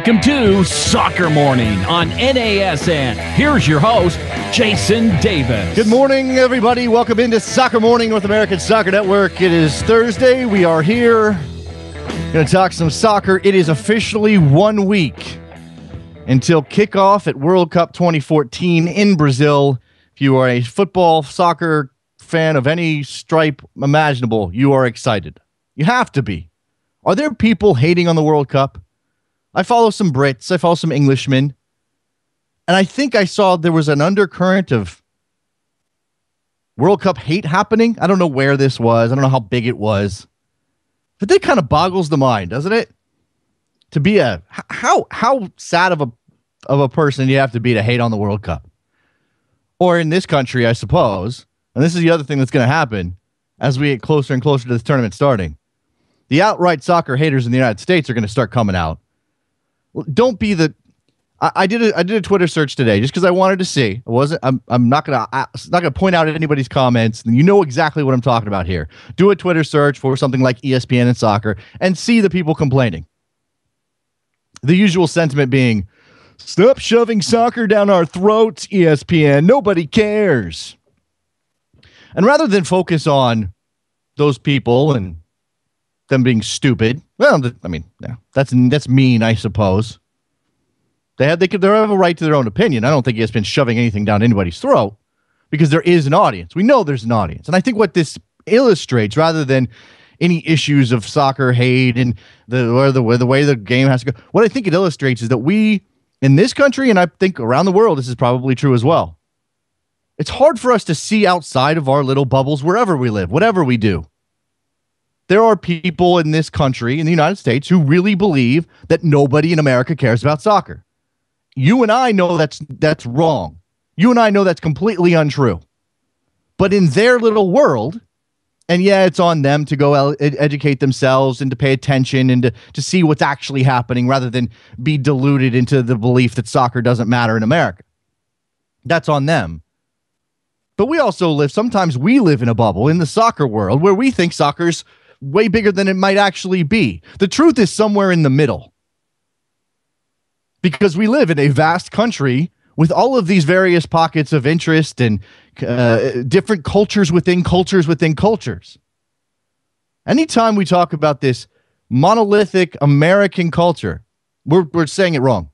Welcome to Soccer Morning on NASN. Here's your host, Jason Davis. Good morning, everybody. Welcome into Soccer Morning, North American Soccer Network. It is Thursday. We are here. Going to talk some soccer. It is officially 1 week until kickoff at World Cup 2014 in Brazil. If you are a football, soccer fan of any stripe imaginable, you are excited. You have to be. Are there people hating on the World Cup? I follow some Brits. I follow some Englishmen. And I think I saw there was an undercurrent of World Cup hate happening. I don't know where this was. I don't know how big it was. But that kind of boggles the mind, doesn't it? To be how sad of a person you have to be to hate on the World Cup. Or in this country, I suppose, and this is the other thing that's going to happen as we get closer and closer to this tournament starting. The outright soccer haters in the United States are going to start coming out. Don't be the. I did a Twitter search today just because I wanted to see. I'm not gonna point out anybody's comments. You know exactly what I'm talking about here. Do a Twitter search for something like ESPN and soccer and see the people complaining. The usual sentiment being, "Stop shoving soccer down our throats, ESPN. Nobody cares." And rather than focus on those people and them being stupid, well, I mean, yeah, that's mean, I suppose. They have a right to their own opinion. I don't think ESPN's shoving anything down anybody's throat because there is an audience. We know there's an audience. And I think what this illustrates, rather than any issues of soccer hate and the way the game has to go, what I think it illustrates is that we, in this country, and I think around the world, this is probably true as well, it's hard for us to see outside of our little bubbles wherever we live, whatever we do. There are people in this country, in the United States, who really believe that nobody in America cares about soccer. You and I know that's wrong. You and I know that's completely untrue. But in their little world, and yeah, it's on them to go educate themselves and to pay attention and to see what's actually happening rather than be deluded into the belief that soccer doesn't matter in America. That's on them. But sometimes we live in a bubble in the soccer world where we think soccer's way bigger than it might actually be. The truth is somewhere in the middle. Because we live in a vast country with all of these various pockets of interest and different cultures within cultures within cultures. Anytime we talk about this monolithic American culture, we're saying it wrong.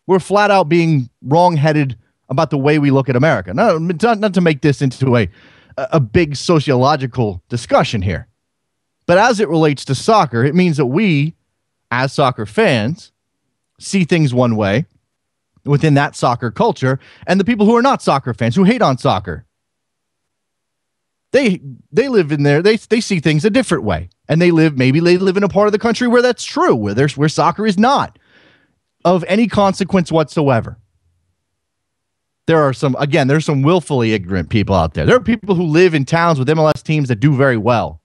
We're flat out being wrong-headed about the way we look at America. Not to make this into a big sociological discussion here. But as it relates to soccer, it means that we, as soccer fans, see things one way within that soccer culture, and the people who are not soccer fans, who hate on soccer, they live in there. They see things a different way, and maybe they live in a part of the country where that's true, where soccer is not of any consequence whatsoever. There's some willfully ignorant people out there. There are people who live in towns with MLS teams that do very well.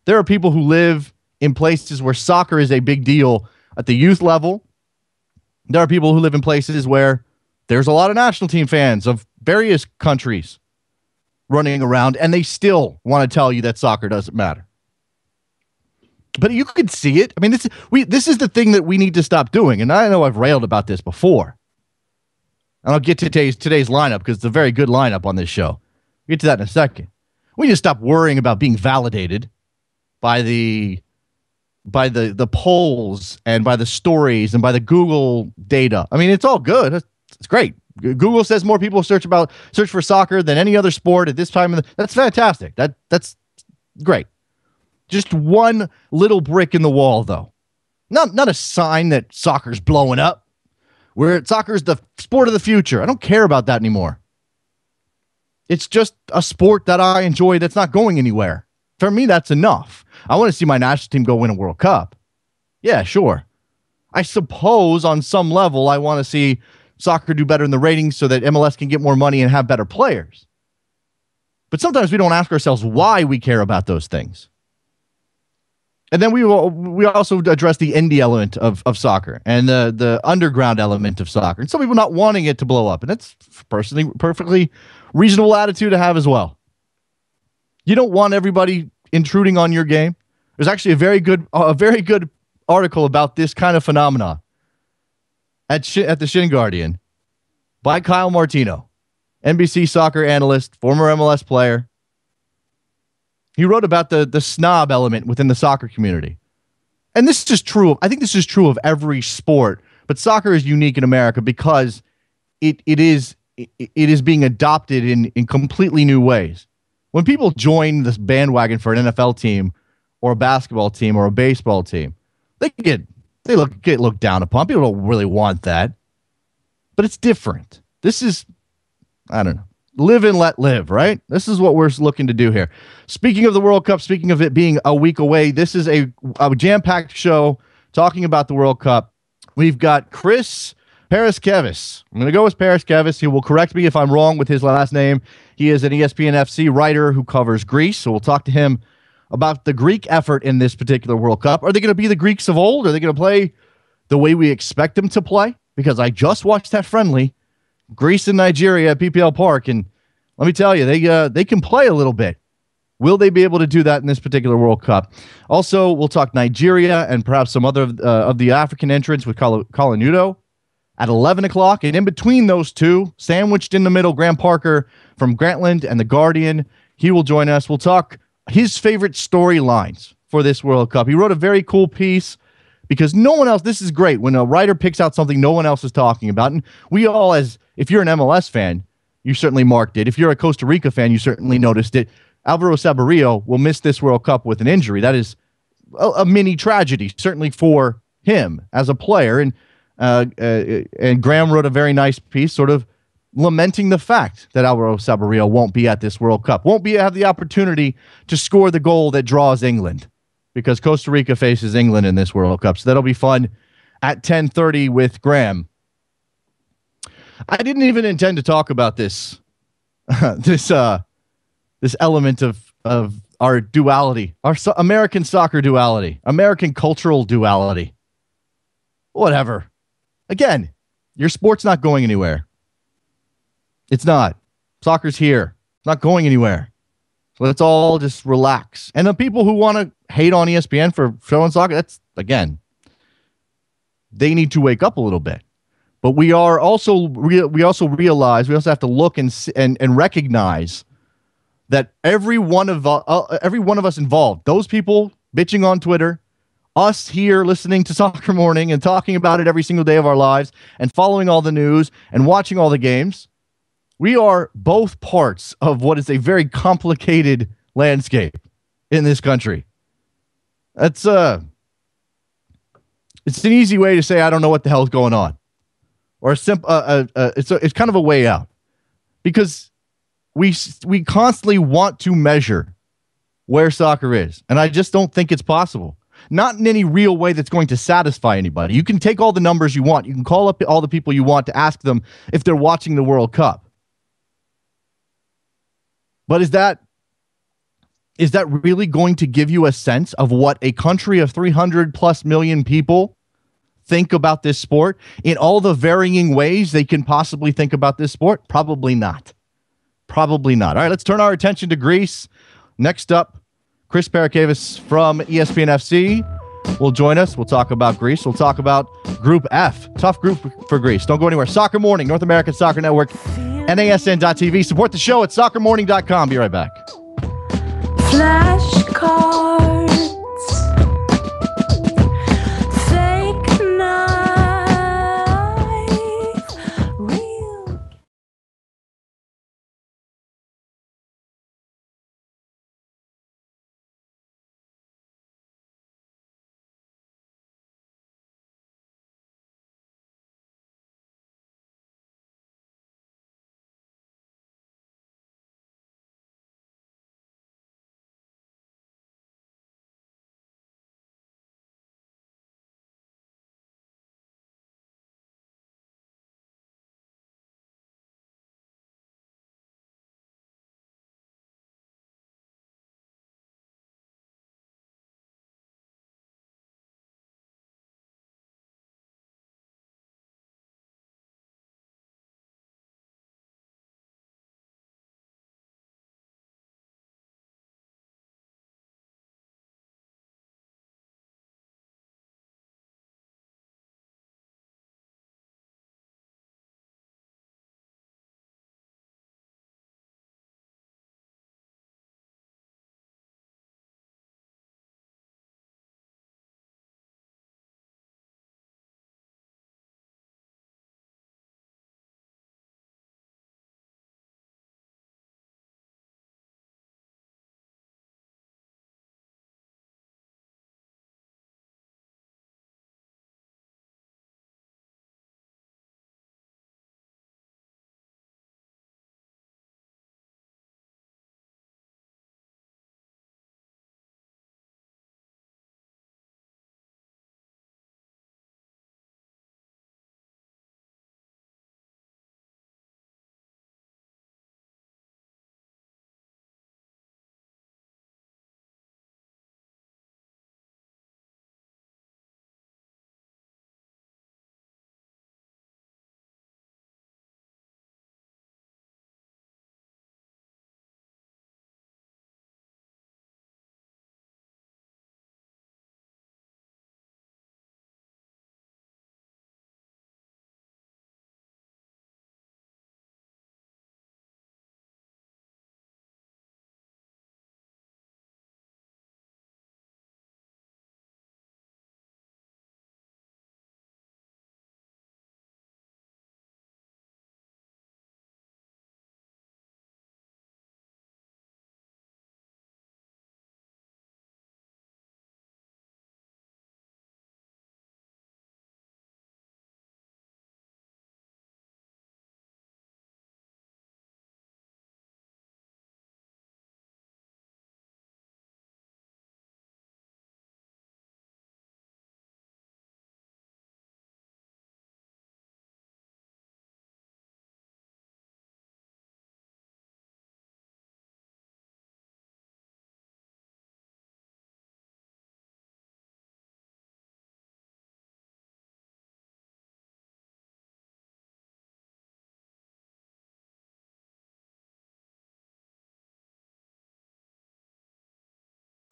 There are people who live in places where soccer is a big deal at the youth level. There are people who live in places where there's a lot of national team fans of various countries running around, and they still want to tell you that soccer doesn't matter. But you could see it. I mean, this is the thing that we need to stop doing, and I know I've railed about this before. And I'll get to today's lineup because it's a very good lineup on this show. We'll get to that in a second. We need to stop worrying about being validated by the polls and by the stories and by the Google data. I mean, it's all good. It's great. Google says more people search for soccer than any other sport at this time. That's fantastic. That's great. Just one little brick in the wall, though. Not a sign that soccer's blowing up. Soccer's the sport of the future. I don't care about that anymore. It's just a sport that I enjoy that's not going anywhere. For me, that's enough. I want to see my national team go win a World Cup. Yeah, sure. I suppose on some level, I want to see soccer do better in the ratings so that MLS can get more money and have better players. But sometimes we don't ask ourselves why we care about those things. And then we also address the indie element of soccer and the underground element of soccer. And some people not wanting it to blow up. And that's personally perfectly reasonable attitude to have as well. You don't want everybody intruding on your game. There's actually a very good article about this kind of phenomena at the Shin Guardian by Kyle Martino, NBC soccer analyst, former MLS player. He wrote about the snob element within the soccer community. And this is true. I think this is true of every sport, but soccer is unique in America because it is being adopted in completely new ways. When people join this bandwagon for an NFL team or a basketball team or a baseball team, they get looked down upon. People don't really want that. But it's different. This is, I don't know, live and let live, right? This is what we're looking to do here. Speaking of the World Cup, speaking of it being a week away, this is a jam-packed show talking about the World Cup. We've got Chris Paraskevis. I'm going to go with Paraskevis. He will correct me if I'm wrong with his last name. He is an ESPN FC writer who covers Greece, so we'll talk to him about the Greek effort in this particular World Cup. Are they going to be the Greeks of old? Are they going to play the way we expect them to play? Because I just watched that friendly, Greece and Nigeria at PPL Park, and let me tell you, they can play a little bit. Will they be able to do that in this particular World Cup? Also, we'll talk Nigeria and perhaps some other of the African entrants with Colanudo at 11 o'clock. And in between those two, sandwiched in the middle, Graham Parker from Grantland and The Guardian. He will join us. We'll talk his favorite storylines for this World Cup. He wrote a very cool piece because no one else, this is great, when a writer picks out something no one else is talking about. And we all, if you're an MLS fan, you certainly marked it. If you're a Costa Rica fan, you certainly noticed it. Alvaro Saborio will miss this World Cup with an injury. That is a mini tragedy, certainly for him as a player. And Graham wrote a very nice piece sort of lamenting the fact that Alvaro Saborio won't be at this World Cup, won't have the opportunity to score the goal that draws England, because Costa Rica faces England in this World Cup. So that'll be fun at 10:30 with Graham. I didn't even intend to talk about this this element of our duality, our American soccer duality, American cultural duality. Whatever. Again, your sport's not going anywhere. It's not. Soccer's here. It's not going anywhere. So let's all just relax. And the people who want to hate on ESPN for showing soccer, that's, again, they need to wake up a little bit. But we also realize, we also have to look and recognize that every one of us involved, those people bitching on Twitter, us here listening to Soccer Morning and talking about it every single day of our lives and following all the news and watching all the games, we are both parts of what is a very complicated landscape in this country. It's an easy way to say I don't know what the hell is going on, or it's kind of a way out, because we constantly want to measure where soccer is, and I just don't think it's possible. Not in any real way that's going to satisfy anybody. You can take all the numbers you want. You can call up all the people you want to ask them if they're watching the World Cup. But is that really going to give you a sense of what a country of 300 plus million people think about this sport in all the varying ways they can possibly think about this sport? Probably not. Probably not. All right, let's turn our attention to Greece. Next up, Chris Paraskevis from ESPN FC will join us. We'll talk about Greece. We'll talk about Group F. Tough group for Greece. Don't go anywhere. Soccer Morning, North American Soccer Network, NASN.TV. Support the show at soccermorning.com. Be right back. Flashcards.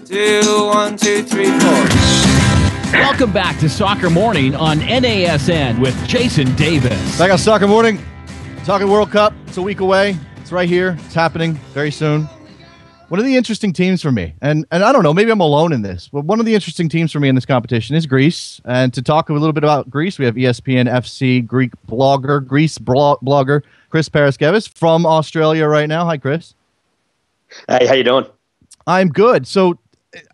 2, 1, 2, 3, 4. Welcome back to Soccer Morning on NASN with Jason Davis. Back on Soccer Morning, talking World Cup. It's a week away. It's right here. It's happening very soon. One of the interesting teams for me, and I don't know, maybe I'm alone in this, but one of the interesting teams for me in this competition is Greece. And to talk a little bit about Greece, we have ESPN FC Greek blogger, blogger Chris Paraskevis from Australia right now. Hi, Chris. Hey, how you doing? I'm good. So,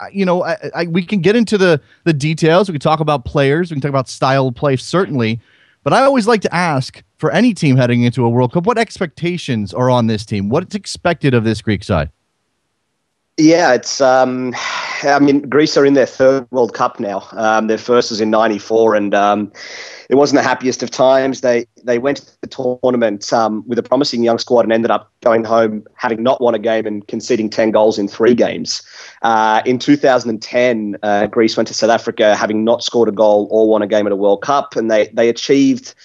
we can get into the details. We can talk about players. We can talk about style of play, certainly. But I always like to ask, for any team heading into a World Cup, what expectations are on this team? What's expected of this Greek side? Yeah, it's. Greece are in their third World Cup now. Their first was in '94, and it wasn't the happiest of times. They went to the tournament with a promising young squad and ended up going home having not won a game and conceding 10 goals in 3 games. In 2010, Greece went to South Africa having not scored a goal or won a game at a World Cup, and they achieved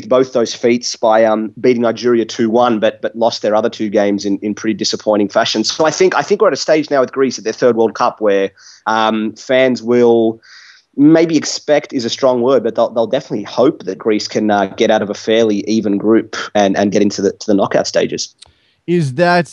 both those feats by beating Nigeria 2-1, but lost their other 2 games in pretty disappointing fashion. So I think we're at a stage now with Greece at their third World Cup where fans will maybe expect is a strong word, but they'll definitely hope that Greece can get out of a fairly even group and get into the knockout stages. Is that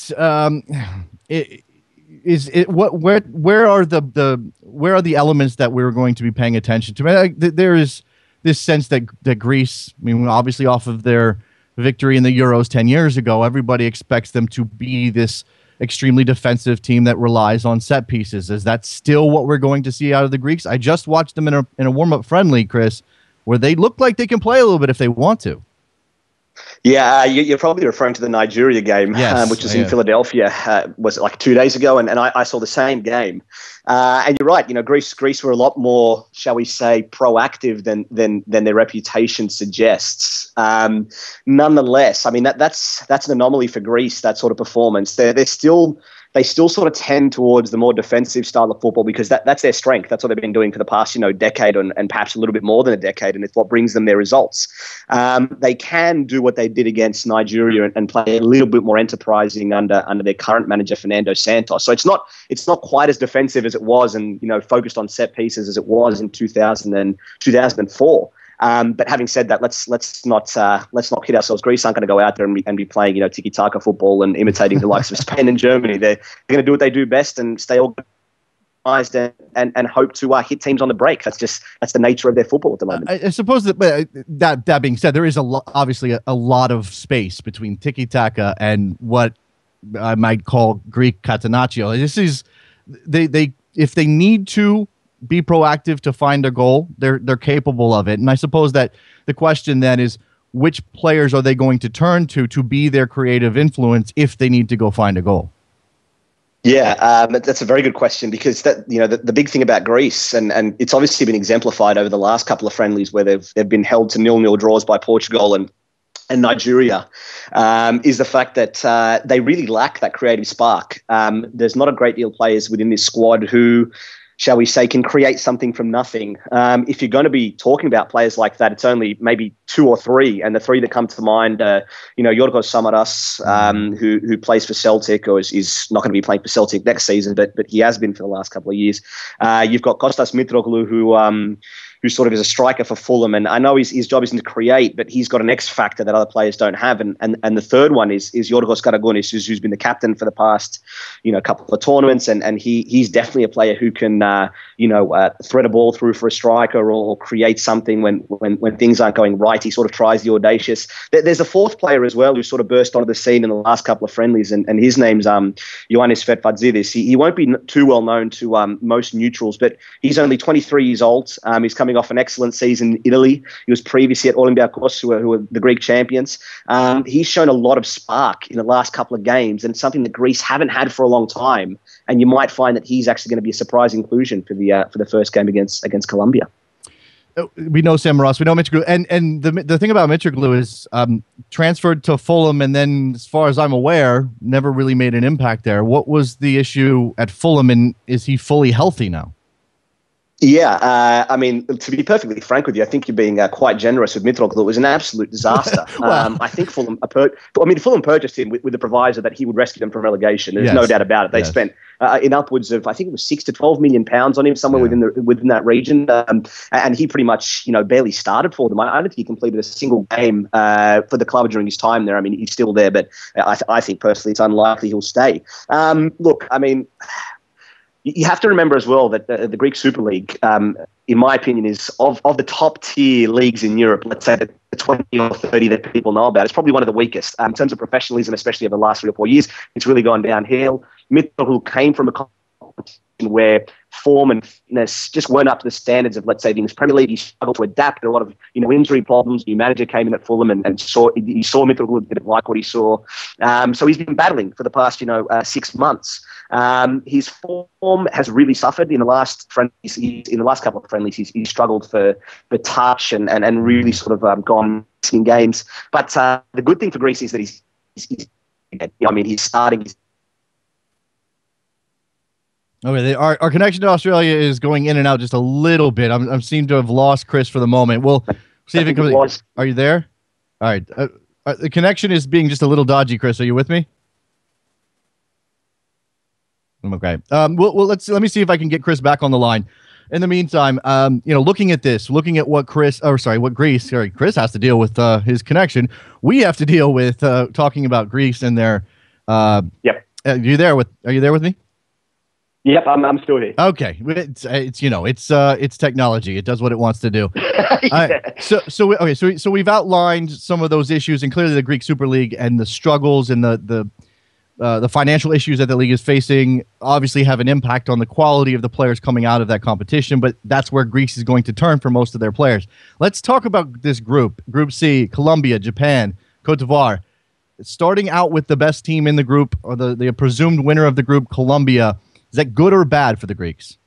where are the elements that we're going to be paying attention to? There is this sense that Greece, obviously off of their victory in the Euros 10 years ago, everybody expects them to be this extremely defensive team that relies on set pieces. Is that still what we're going to see out of the Greeks? I just watched them in a warm-up friendly, Chris, where they look like they can play a little bit if they want to. Yeah, you're probably referring to the Nigeria game, yes, which was in Philadelphia, was it like 2 days ago, and I saw the same game. And you're right, Greece were a lot more, shall we say, proactive than their reputation suggests. Nonetheless, that's an anomaly for Greece, that sort of performance. They still sort of tend towards the more defensive style of football because that's their strength. That's what they've been doing for the past, decade and perhaps a little bit more than a decade, and it's what brings them their results. They can do what they did against Nigeria and play a little bit more enterprising under their current manager, Fernando Santos. So it's not quite as defensive as it was and, focused on set pieces as it was in 2004. But having said that, let's not kid ourselves. Greece aren't going to go out there and be playing, tiki-taka football and imitating the likes of Spain and Germany. They're going to do what they do best and stay organized and hope to hit teams on the break. That's the nature of their football at the moment. I suppose that being said, there is obviously a lot of space between tiki-taka and what I might call Greek catenaccio. This is they if they need to be proactive to find a goal, they're capable of it. And I suppose that the question then is, which players are they going to turn to be their creative influence if they need to go find a goal? Yeah, that's a very good question because the big thing about Greece, and it's obviously been exemplified over the last couple of friendlies where they've been held to 0-0 draws by Portugal and Nigeria, is the fact that they really lack that creative spark. There's not a great deal of players within this squad who, shall we say, can create something from nothing. If you're going to be talking about players like that, it's only maybe 2 or 3, and the 3 that come to mind, Yorgos Samaras, who plays for Celtic or is not going to be playing for Celtic next season, but he has been for the last couple of years. You've got Kostas Mitroglou, who sort of is a striker for Fulham, and I know his job isn't to create, but he's got an X factor that other players don't have. And the third one is Yorgos Karagounis, who's been the captain for the past couple of tournaments, and he's definitely a player who can thread a ball through for a striker or create something when things aren't going right. He sort of tries the audacious. There's a fourth player as well who sort of burst onto the scene in the last couple of friendlies, and his name's Ioannis Fetfadzidis. He won't be too well known to most neutrals, but he's only 23 years old. He's coming off an excellent season in Italy. He was previously at Olympiacos, who are the Greek champions. He's shown a lot of spark in the last couple of games, and it's something that Greece haven't had for a long time. And you might find that he's actually going to be a surprise inclusion for the first game against Colombia. We know Samaras, we know Mitroglou, and the thing about Mitroglou is transferred to Fulham, and then, as far as I'm aware, never really made an impact there. What was the issue at Fulham, and is he fully healthy now? Yeah, I mean, to be perfectly frank with you, I think you're being quite generous with Mitroglou. It was an absolute disaster. Wow. I think Fulham purchased him with the proviso that he would rescue them from relegation. There's no doubt about it. They spent in upwards of, I think it was £6 to £12 million on him, somewhere within that region, and he pretty much barely started for them. I don't think he completed a single game for the club during his time there. I mean, he's still there, but I think personally it's unlikely he'll stay. Look, I mean, you have to remember as well that the Greek Super League, in my opinion, is of the top tier leagues in Europe, let's say the 20 or 30 that people know about, it's probably one of the weakest in terms of professionalism, especially over the last 3 or 4 years. It's really gone downhill. Mitroglou came from a competition where form and fitness just weren't up to the standards of, let's say, the English Premier League. He struggled to adapt. There were a lot of injury problems. New manager came in at Fulham and saw Mitroglou, didn't like what he saw. So he's been battling for the past 6 months. His form has really suffered in the last friendlies. In the last couple of friendlies, he's struggled for touch and really sort of gone in games. But the good thing for Greece is that he's starting. Okay, our connection to Australia is going in and out just a little bit. I seem to have lost Chris for the moment. We'll see if it comes. Are you there? All right. The connection is being just a little dodgy, Chris. Are you with me? Okay. Well, let me see if I can get Chris back on the line. In the meantime, looking at what Chris has to deal with his connection. We have to deal with talking about Greece and their. Yep. Are you there with me? Yep, I'm still here. Okay, it's technology. It does what it wants to do. So we've outlined some of those issues, and clearly the Greek Super League and the struggles and the financial issues that the league is facing obviously have an impact on the quality of the players coming out of that competition. But that's where Greece is going to turn for most of their players. Let's talk about this group: Group C, Colombia, Japan, Cote d'Ivoire. Starting out with the best team in the group, or the presumed winner of the group, Colombia. Is that good or bad for the Greeks?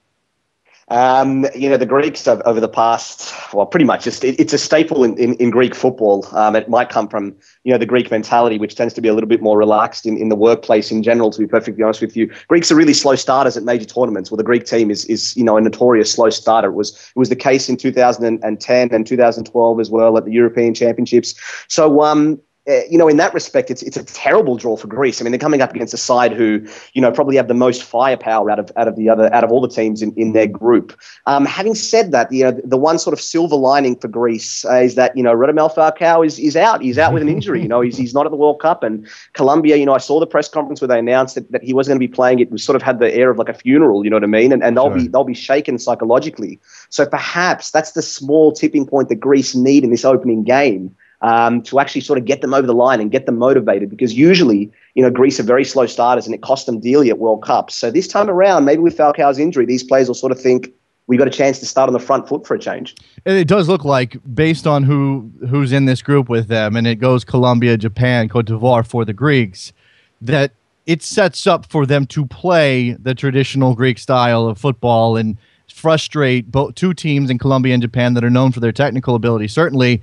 The Greeks over the past, pretty much it's a staple in Greek football. It might come from, the Greek mentality, which tends to be a little bit more relaxed in the workplace in general, to be perfectly honest with you. Greeks are really slow starters at major tournaments. Well, the Greek team is a notorious slow starter. It was the case in 2010 and 2012 as well at the European Championships. So, in that respect, it's a terrible draw for Greece. I mean, they're coming up against a side who, probably have the most firepower out of all the teams in their group. Having said that, the one sort of silver lining for Greece is that, Radamel Falcao is out. He's out with an injury. He's not at the World Cup. And Colombia, I saw the press conference where they announced that he wasn't going to be playing. It was sort of had the air of like a funeral. You know what I mean? And they'll be shaken psychologically. So perhaps that's the small tipping point that Greece need in this opening game. To actually sort of get them over the line and get them motivated, because usually, Greece are very slow starters and it cost them dearly at World Cups. So this time around, maybe with Falcao's injury, these players will sort of think we got a chance to start on the front foot for a change. And it does look like, based on who's in this group with them, and it goes Colombia, Japan, Cote d'Ivoire for the Greeks, that it sets up for them to play the traditional Greek style of football and frustrate both two teams in Colombia and Japan that are known for their technical ability. Certainly,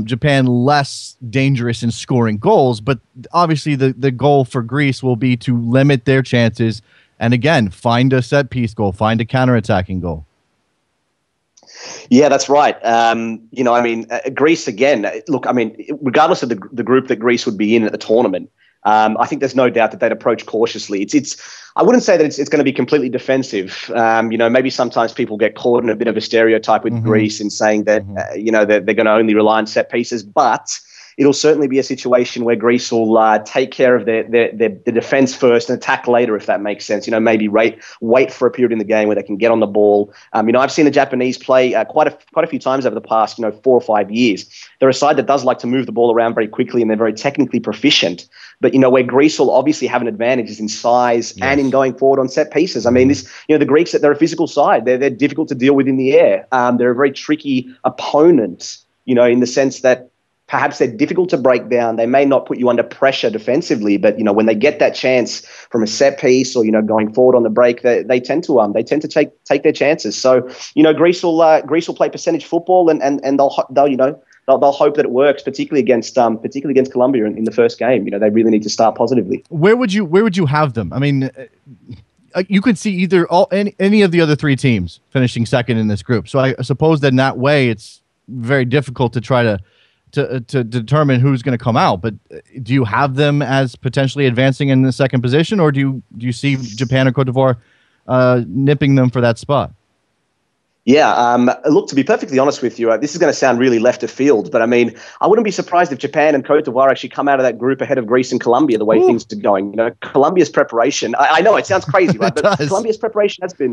Japan less dangerous in scoring goals, but obviously the goal for Greece will be to limit their chances and, again, find a set-piece goal, find a counterattacking goal. Yeah, that's right. Greece, again, look, regardless of the group that Greece would be in at the tournament, I think there's no doubt that they'd approach cautiously. I wouldn't say that it's going to be completely defensive. Maybe sometimes people get caught in a bit of a stereotype with Greece in saying that, they're going to only rely on set pieces, but it'll certainly be a situation where Greece will take care of their defense first and attack later, if that makes sense. Maybe wait for a period in the game where they can get on the ball. I've seen the Japanese play quite a few times over the past 4 or 5 years. They're a side that does like to move the ball around very quickly, and they're very technically proficient. But where Greece will obviously have an advantage is in size and in going forward on set pieces. The Greeks, they're a physical side. They're difficult to deal with in the air. They're a very tricky opponent. In the sense that perhaps they're difficult to break down. They may not put you under pressure defensively, but when they get that chance from a set piece or going forward on the break, they tend to take their chances. So Greece will play percentage football, and they'll hope that it works, particularly against Colombia in the first game. They really need to start positively. Where would you have them? you could see either any of the other three teams finishing second in this group. So I suppose that in that way, it's very difficult to try to determine who's going to come out. But do you have them as potentially advancing in the second position, or do you see Japan or Cote d'Ivoire nipping them for that spot? Yeah, look, to be perfectly honest with you, this is going to sound really left of field, but I mean, I wouldn't be surprised if Japan and Cote d'Ivoire actually come out of that group ahead of Greece and Colombia, the way things are going. You know, Colombia's preparation, I know it sounds crazy, right? But Colombia's preparation hasn't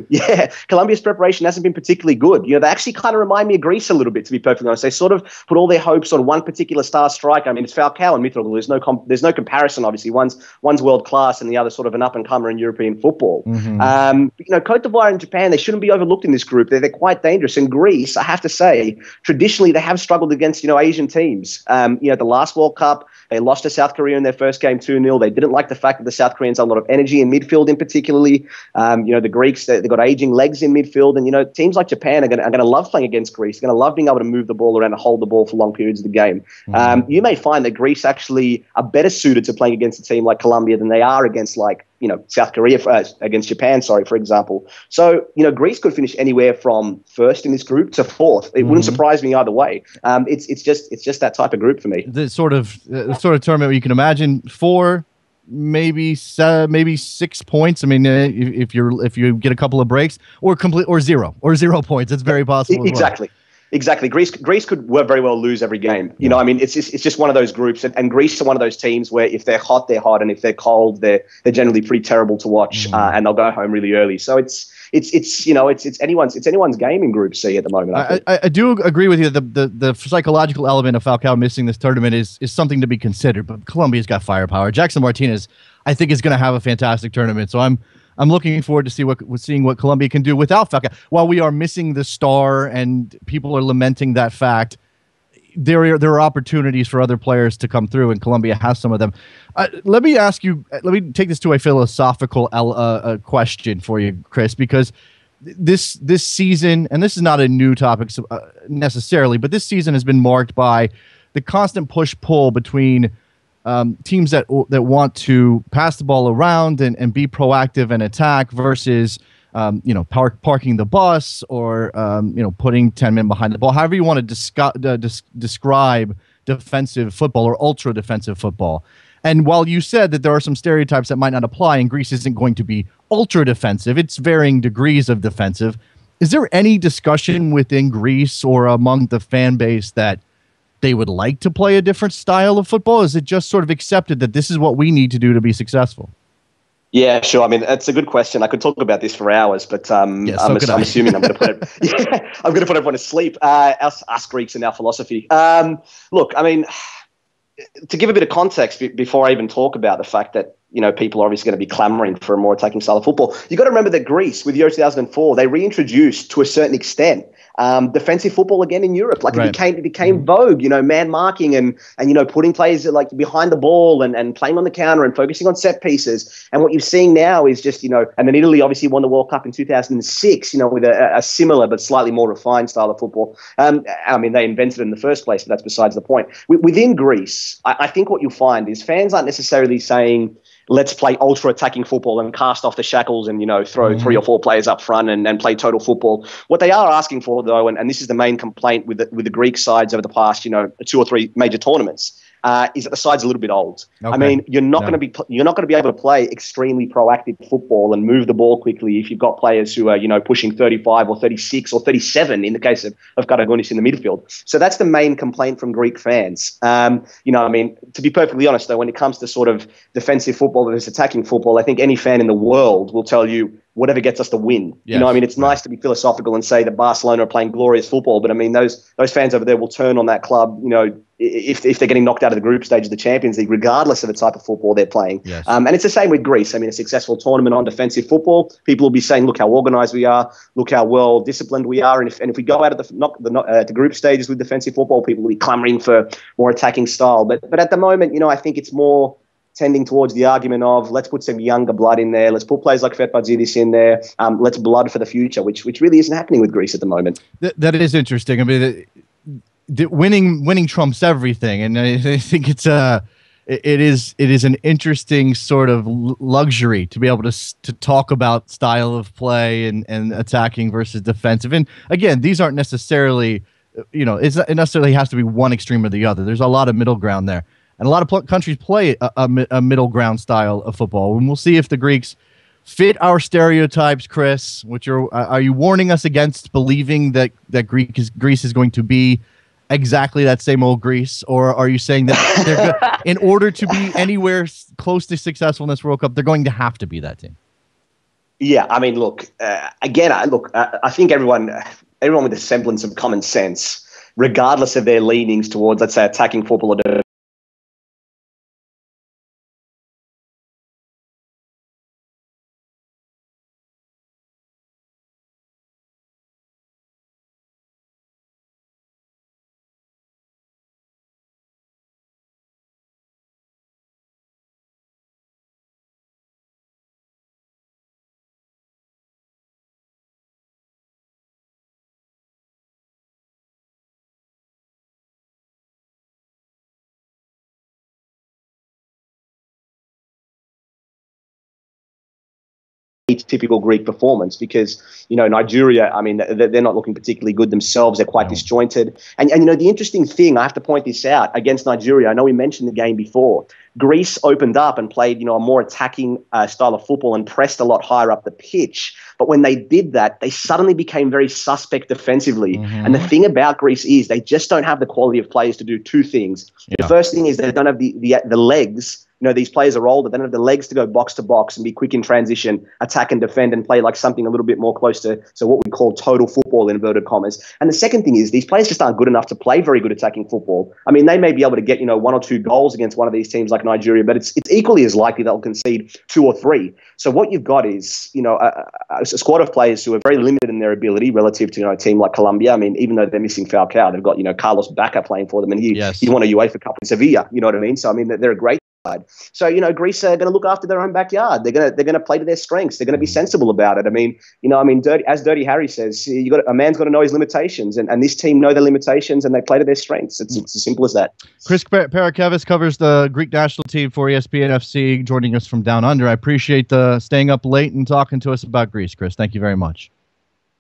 been particularly good. You know, they actually kind of remind me of Greece a little bit, to be perfectly honest. They sort of put all their hopes on one particular star striker. I mean, it's Falcao and Mitroglou. There's no comparison, obviously. One's world class and the other sort of an up-and-comer in European football. Mm-hmm. You know, Cote d'Ivoire and Japan, they shouldn't be overlooked in this group. They're quite dangerous. And Greece, I have to say, traditionally they have struggled against, Asian teams. The last World Cup, they lost to South Korea in their first game 2-0. They didn't like the fact that the South Koreans have a lot of energy in midfield in particularly. The Greeks, they've got aging legs in midfield. And, teams like Japan are going to love playing against Greece. They're going to love being able to move the ball around and hold the ball for long periods of the game. Mm-hmm. You may find that Greece actually are better suited to playing against a team like Colombia than they are against South Korea against Japan, for example. So, Greece could finish anywhere from first in this group to fourth. It wouldn't surprise me either way. It's just that type of group for me. The sort of tournament where you can imagine 4, maybe 6 points. I mean, if you get a couple of breaks, or 0 points, it's very possible. Exactly. Exactly. Greece could very well lose every game. It's just one of those groups, and Greece are one of those teams where if they're hot, they're hot, and if they're cold, they're generally pretty terrible to watch, and they'll go home really early. So it's anyone's game in Group C at the moment. I do agree with you. The psychological element of Falcao missing this tournament is something to be considered. But Colombia's got firepower. Jackson Martinez, I think, is going to have a fantastic tournament. So I'm looking forward to seeing what Colombia can do without Falcao. While we are missing the star and people are lamenting that fact, there are opportunities for other players to come through, and Colombia has some of them. Let me take this to a philosophical question for you, Chris, because this season, and this is not a new topic necessarily, but this season has been marked by the constant push-pull between teams that want to pass the ball around and be proactive and attack versus parking the bus or putting 10 men behind the ball. However you want to describe defensive football or ultra defensive football. And while you said that there are some stereotypes that might not apply, and Greece isn't going to be ultra defensive, it's varying degrees of defensive. Is there any discussion within Greece or among the fan base that they would like to play a different style of football? Is it just sort of accepted that this is what we need to do to be successful? Yeah, sure. I mean, that's a good question. I could talk about this for hours, but I'm assuming I'm going to put everyone to sleep. Us Greeks and our philosophy. Look, I mean, to give a bit of context before I even talk about the fact that people are obviously going to be clamoring for a more attacking style of football, you got to remember that Greece, with Euro 2004, they reintroduced to a certain extent defensive football again in Europe. It became vogue, man marking and putting players behind the ball and playing on the counter and focusing on set pieces. And what you're seeing now is just, and then Italy obviously won the World Cup in 2006, with a similar but slightly more refined style of football. They invented it in the first place, but that's besides the point. Within Greece, I think what you'll find is fans aren't necessarily saying, let's play ultra-attacking football and cast off the shackles and, throw 3 or 4 players up front and play total football. What they are asking for, though, and this is the main complaint with the Greek sides over the past, 2 or 3 major tournaments, is that the side's a little bit old. Okay. I mean, you're not going to be able to play extremely proactive football and move the ball quickly if you've got players who are, pushing 35 or 36 or 37 in the case of Karagunis in the midfield. So that's the main complaint from Greek fans. To be perfectly honest, though, when it comes to sort of defensive football versus attacking football, I think any fan in the world will tell you whatever gets us to win. Yes. It's nice to be philosophical and say that Barcelona are playing glorious football, but those fans over there will turn on that club, if they're getting knocked out of the group stage of the Champions League, regardless of the type of football they're playing. Yes. And it's the same with Greece. A successful tournament on defensive football, people will be saying, look how organised we are, look how well disciplined we are. And if we go out of the group stages with defensive football, people will be clamouring for more attacking style. But at the moment, I think it's more tending towards the argument of let's put some younger blood in there. Let's put players like Fetbadzidis in there. Let's blood for the future, which really isn't happening with Greece at the moment. That is interesting. Winning trumps everything, and I think it's it is an interesting sort of luxury to be able to talk about style of play and attacking versus defensive. And again, these aren't necessarily, it necessarily has to be one extreme or the other. There's a lot of middle ground there, and a lot of countries play a middle ground style of football. And we'll see if the Greeks fit our stereotypes, Chris. Which are you warning us against believing that Greece is going to be exactly that same old Greece, or are you saying that they're good, in order to be anywhere close to successful in this World Cup, they're going to have to be that team? Yeah, I mean, look, I think everyone with a semblance of common sense, regardless of their leanings towards, let's say, attacking football or typical Greek performance, because Nigeria, I mean, they're not looking particularly good themselves. They're quite disjointed, and the interesting thing, I have to point this out, against Nigeria, I know we mentioned the game before, Greece opened up and played a more attacking style of football and pressed a lot higher up the pitch. But when they did that, they suddenly became very suspect defensively. And the thing about Greece is they just don't have the quality of players to do two things. The first thing is they don't have the legs. These players are older. They don't have the legs to go box to box and be quick in transition, attack and defend, and play like something a little bit more close to what we call total football, in inverted commas. And the second thing is these players just aren't good enough to play very good attacking football. I mean, they may be able to get, one or two goals against one of these teams like Nigeria, but it's equally as likely they'll concede two or three. So what you've got is, a squad of players who are very limited in their ability relative to, a team like Colombia. I mean, even though they're missing Falcao, they've got, Carlos Bacca playing for them, and he won a UEFA Cup in Sevilla. You know what I mean? So, I mean, they're a great side. So, Greece are going to look after their own backyard. They're going to play to their strengths. They're going to be sensible about it. I mean, as Dirty Harry says, a man's got to know his limitations, and this team know their limitations, and they play to their strengths. It's as simple as that. Chris Parakevis covers the Greek national team for ESPN FC, joining us from down under. I appreciate staying up late and talking to us about Greece, Chris. Thank you very much.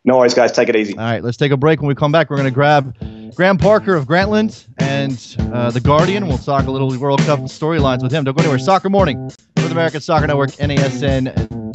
No worries, guys. Take it easy. All right, let's take a break. When we come back, we're going to grab Graham Parker of Grantland and The Guardian. We'll talk a little World Cup storylines with him. Don't go anywhere. Soccer Morning with American Soccer Network, NASN.TV.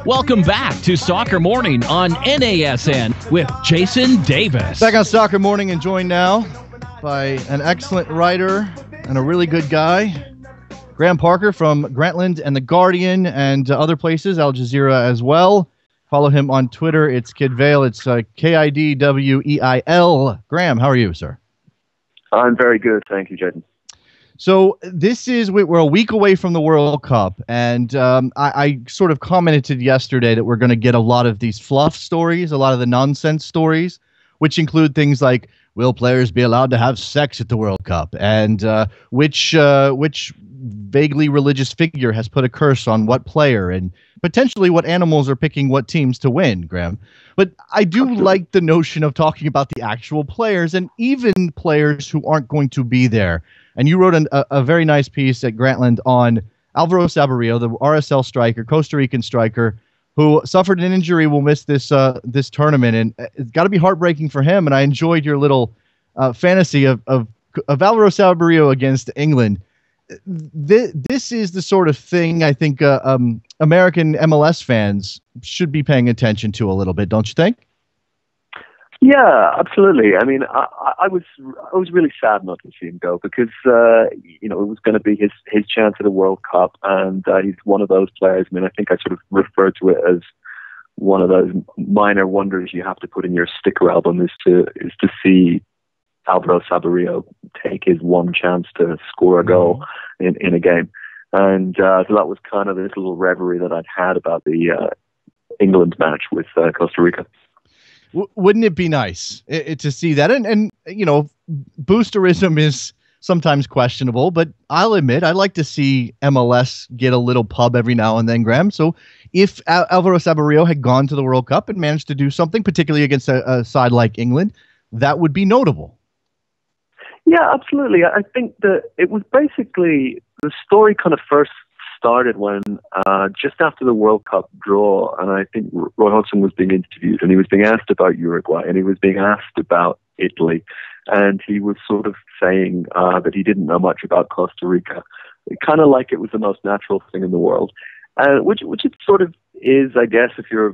Welcome back to Soccer Morning on NASN with Jason Davis. Back on Soccer Morning and joined now by an excellent writer and a really good guy, Graham Parker from Grantland and The Guardian and other places, Al Jazeera as well. Follow him on Twitter. It's Kid Vale. It's Kidweil. Graham, how are you, sir? I'm very good. Thank you, Jason. So we're a week away from the World Cup, and I sort of commented yesterday that we're going to get a lot of these fluff stories, a lot of the nonsense stories, which include things like, will players be allowed to have sex at the World Cup, and which vaguely religious figure has put a curse on what player, and potentially what animals are picking what teams to win, Graham. But I do like the notion of talking about the actual players, and even players who aren't going to be there. And you wrote a very nice piece at Grantland on Alvaro Saborío, the RSL striker, Costa Rican striker, who suffered an injury, will miss this tournament. And it's got to be heartbreaking for him. And I enjoyed your little fantasy of Alvaro Saborío against England. This is the sort of thing I think American MLS fans should be paying attention to a little bit, don't you think? Yeah, absolutely. I mean, I was really sad not to see him go because it was going to be his chance at a World Cup, and he's one of those players. I mean, I think I sort of refer to it as one of those minor wonders you have to put in your sticker album is to see Alvaro Saborío take his one chance to score a goal in a game, and so that was kind of this little reverie that I'd had about the England match with Costa Rica. Wouldn't it be nice to see that? And boosterism is sometimes questionable, but I'll admit I'd like to see MLS get a little pub every now and then, Graham. So if Alvaro Saborío had gone to the World Cup and managed to do something, particularly against a side like England, that would be notable. Yeah, absolutely. I think that it was basically the story kind of first started when just after the World Cup draw, and I think Roy Hodgson was being interviewed, and he was being asked about Uruguay, and he was being asked about Italy, and he was sort of saying that he didn't know much about Costa Rica, kind of like it was the most natural thing in the world, which it sort of is, I guess, if you're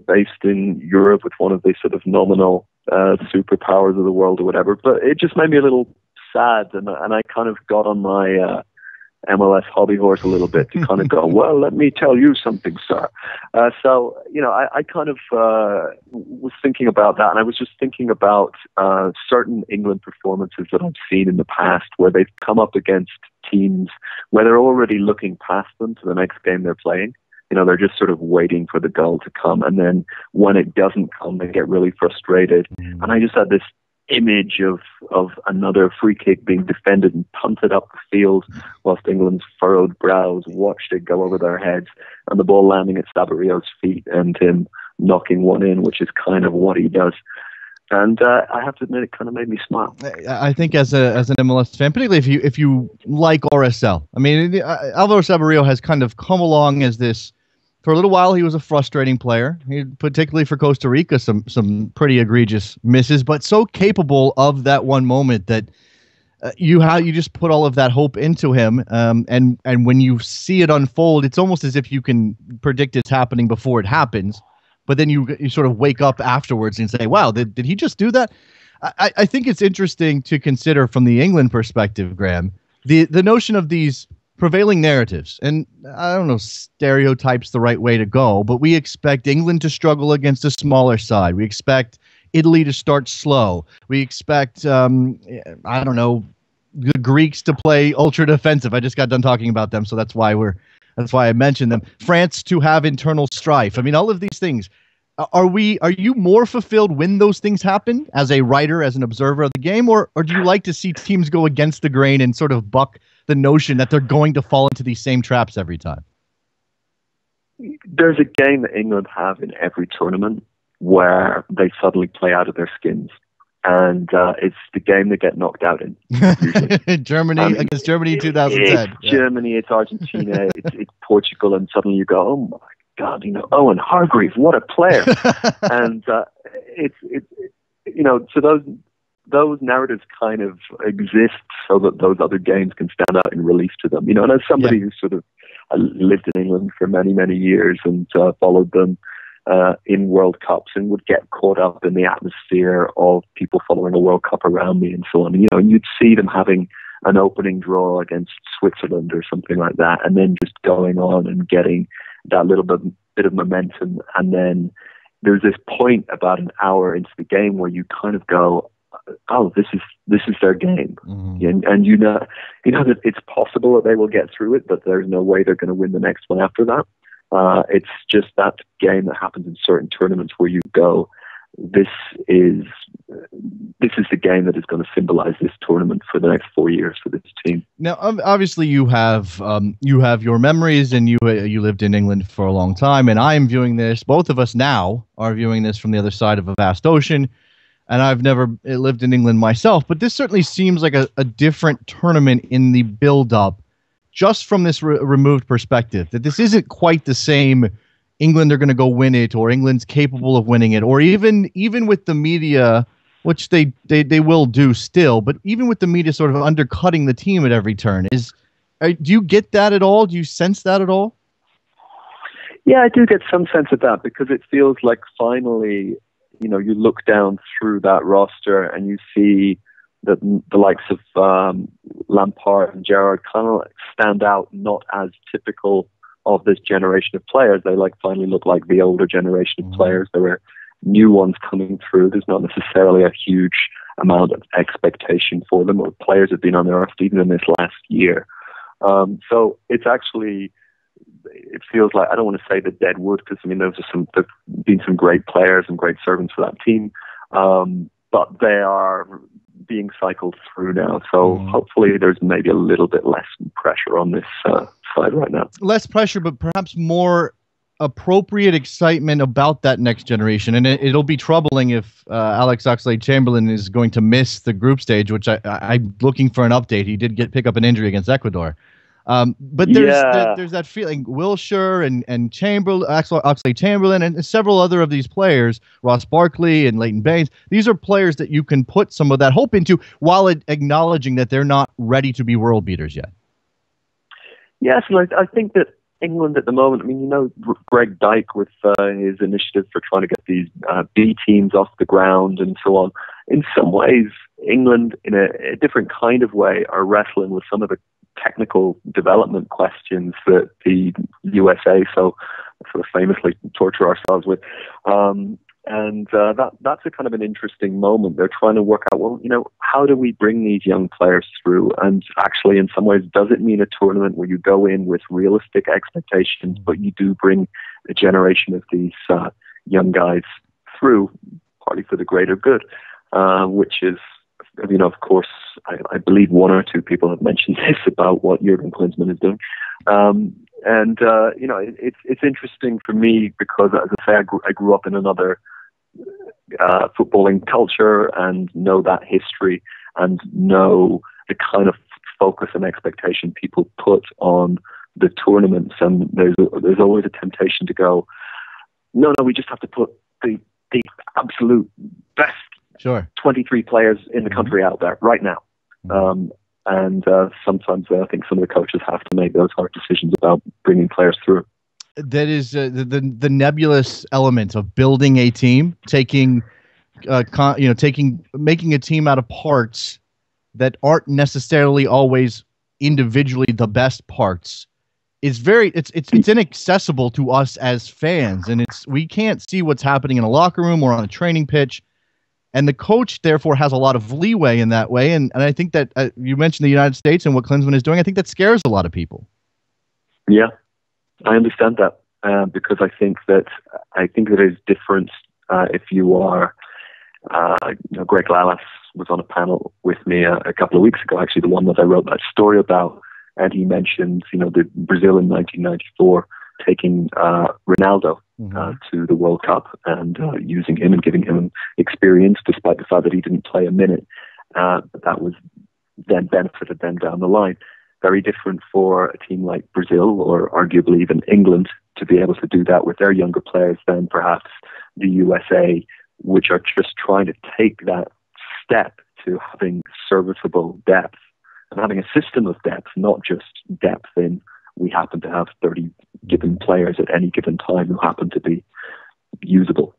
based in Europe with one of the sort of nominal superpowers of the world or whatever. But it just made me a little sad, and I kind of got on my MLS hobby horse a little bit to kind of go, well, let me tell you something, sir. So, I kind of was thinking about that, and I was just thinking about certain England performances that I've seen in the past where they've come up against teams where they're already looking past them to the next game they're playing. They're just sort of waiting for the goal to come, and then when it doesn't come, they get really frustrated. And I just had this image of another free kick being defended and punted up the field whilst England's furrowed brows watched it go over their heads, and the ball landing at Saborío's feet and him knocking one in, which is kind of what he does. And I have to admit, it kind of made me smile. I think as an MLS fan, particularly if you like RSL, I mean, Alvaro Saborío has kind of come along as this. For a little while, he was a frustrating player, particularly for Costa Rica, some pretty egregious misses, but so capable of that one moment that you just put all of that hope into him. And when you see it unfold, it's almost as if you can predict it's happening before it happens. But then you sort of wake up afterwards and say, wow, did he just do that? I think it's interesting to consider from the England perspective, Graham, the notion of these prevailing narratives, and I don't know, stereotypes the right way to go, but we expect England to struggle against a smaller side. We expect Italy to start slow. We expect, I don't know, the Greeks to play ultra defensive. I just got done talking about them, so that's why I mentioned them. France to have internal strife. I mean, all of these things. Are you more fulfilled when those things happen as a writer, as an observer of the game, or do you like to see teams go against the grain and sort of buck the notion that they're going to fall into these same traps every time? There's a game that England have in every tournament where they suddenly play out of their skins. And it's the game they get knocked out in. Germany against Germany in 2010. It's Germany, it's Argentina, it's Portugal, and suddenly you go, oh my God, Owen Hargreaves, what a player. And so those narratives kind of exist so that those other games can stand out in relief to them. And as somebody who's sort of, lived in England for many, many years and followed them in World Cups, and would get caught up in the atmosphere of people following a World Cup around me and so on. And, and you'd see them having an opening draw against Switzerland or something like that, and then just going on and getting that little bit of momentum. And then there's this point about an hour into the game where you kind of go, oh, this is their game. Mm-hmm. And you know that it's possible that they will get through it, but there's no way they're going to win the next one after that. It's just that game that happens in certain tournaments where you go, this is the game that is going to symbolize this tournament for the next 4 years for this team. Now, obviously, you have your memories, and you lived in England for a long time. And I am viewing this. Both of us now are viewing this from the other side of a vast ocean. And I've never lived in England myself, but this certainly seems like a different tournament in the build-up, just from this removed perspective. That this isn't quite the same. England are going to go win it, or England's capable of winning it, or even with the media, which they will do still, but even with the media sort of undercutting the team at every turn. Do you get that at all? Do you sense that at all? Yeah, I do get some sense of that, because it feels like finally, you look down through that roster and you see that the likes of Lampard and Gerrard kind of stand out, not as typical of this generation of players. They finally look like the older generation of players. There were new ones coming through. There's not necessarily a huge amount of expectation for them, or players have been on their off even in this last year. So it's actually, it feels like, I don't want to say the dead wood, because there've been some great players and great servants for that team, but they are being cycled through now. So hopefully there's maybe a little bit less pressure on this side right now. Less pressure, but perhaps more appropriate excitement about that next generation. And it'll be troubling if Alex Oxlade-Chamberlain is going to miss the group stage, which I'm looking for an update. He did pick up an injury against Ecuador. But there's that feeling. Wilshere and Oxlade-Chamberlain and several other of these players, Ross Barkley and Leighton Baines, these are players that you can put some of that hope into while acknowledging that they're not ready to be world beaters yet. Yes, and I think that England at the moment, Greg Dyke with his initiative for trying to get these B teams off the ground and so on. In some ways, England, in a different kind of way, are wrestling with some of the technical development questions that the USA so sort of famously torture ourselves with. That's a kind of an interesting moment. They're trying to work out, how do we bring these young players through? And actually, in some ways, does it mean a tournament where you go in with realistic expectations, but you do bring a generation of these young guys through, partly for the greater good, which is, of course, I believe one or two people have mentioned this about what Jurgen Klinsmann is doing. It's interesting for me because, as I say, I grew up in another footballing culture and know that history and know the kind of focus and expectation people put on the tournaments. And there's always a temptation to go, no, we just have to put the absolute best 23 players in the country out there right now. Sometimes I think some of the coaches have to make those hard decisions about bringing players through. That is the nebulous element of building a team, making a team out of parts that aren't necessarily always individually the best parts. It's inaccessible to us as fans, and we can't see what's happening in a locker room or on a training pitch. And the coach, therefore, has a lot of leeway in that way. And I think that you mentioned the United States and what Klinsmann is doing. I think that scares a lot of people. Yeah, I understand that because I think that it's different if you are. Greg Lalas was on a panel with me a couple of weeks ago, actually, the one that I wrote that story about, and he mentioned, the Brazil in 1994 taking Ronaldo to the World Cup and using him and giving him experience, despite the fact that he didn't play a minute. But that was then benefited them down the line. Very different for a team like Brazil or arguably even England to be able to do that with their younger players than perhaps the USA, which are just trying to take that step to having serviceable depth and having a system of depth, not just depth in we happen to have 30 given players at any given time who happen to be usable.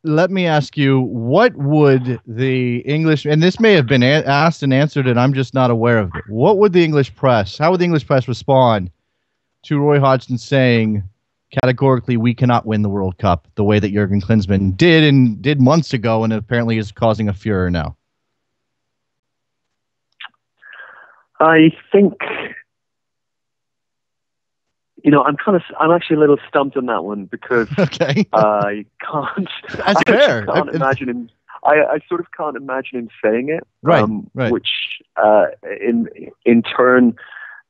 Let me ask you, what would the English, and this may have been asked and answered, and I'm just not aware of it. What would the English press, how would the English press respond to Roy Hodgson saying categorically we cannot win the World Cup the way that Jurgen Klinsmann did months ago and apparently is causing a furor now? I think, I'm actually a little stumped on that one because okay. I can't. That's fair. Can't imagine him. I sort of can't imagine him saying it. Right. Right. Which, in turn,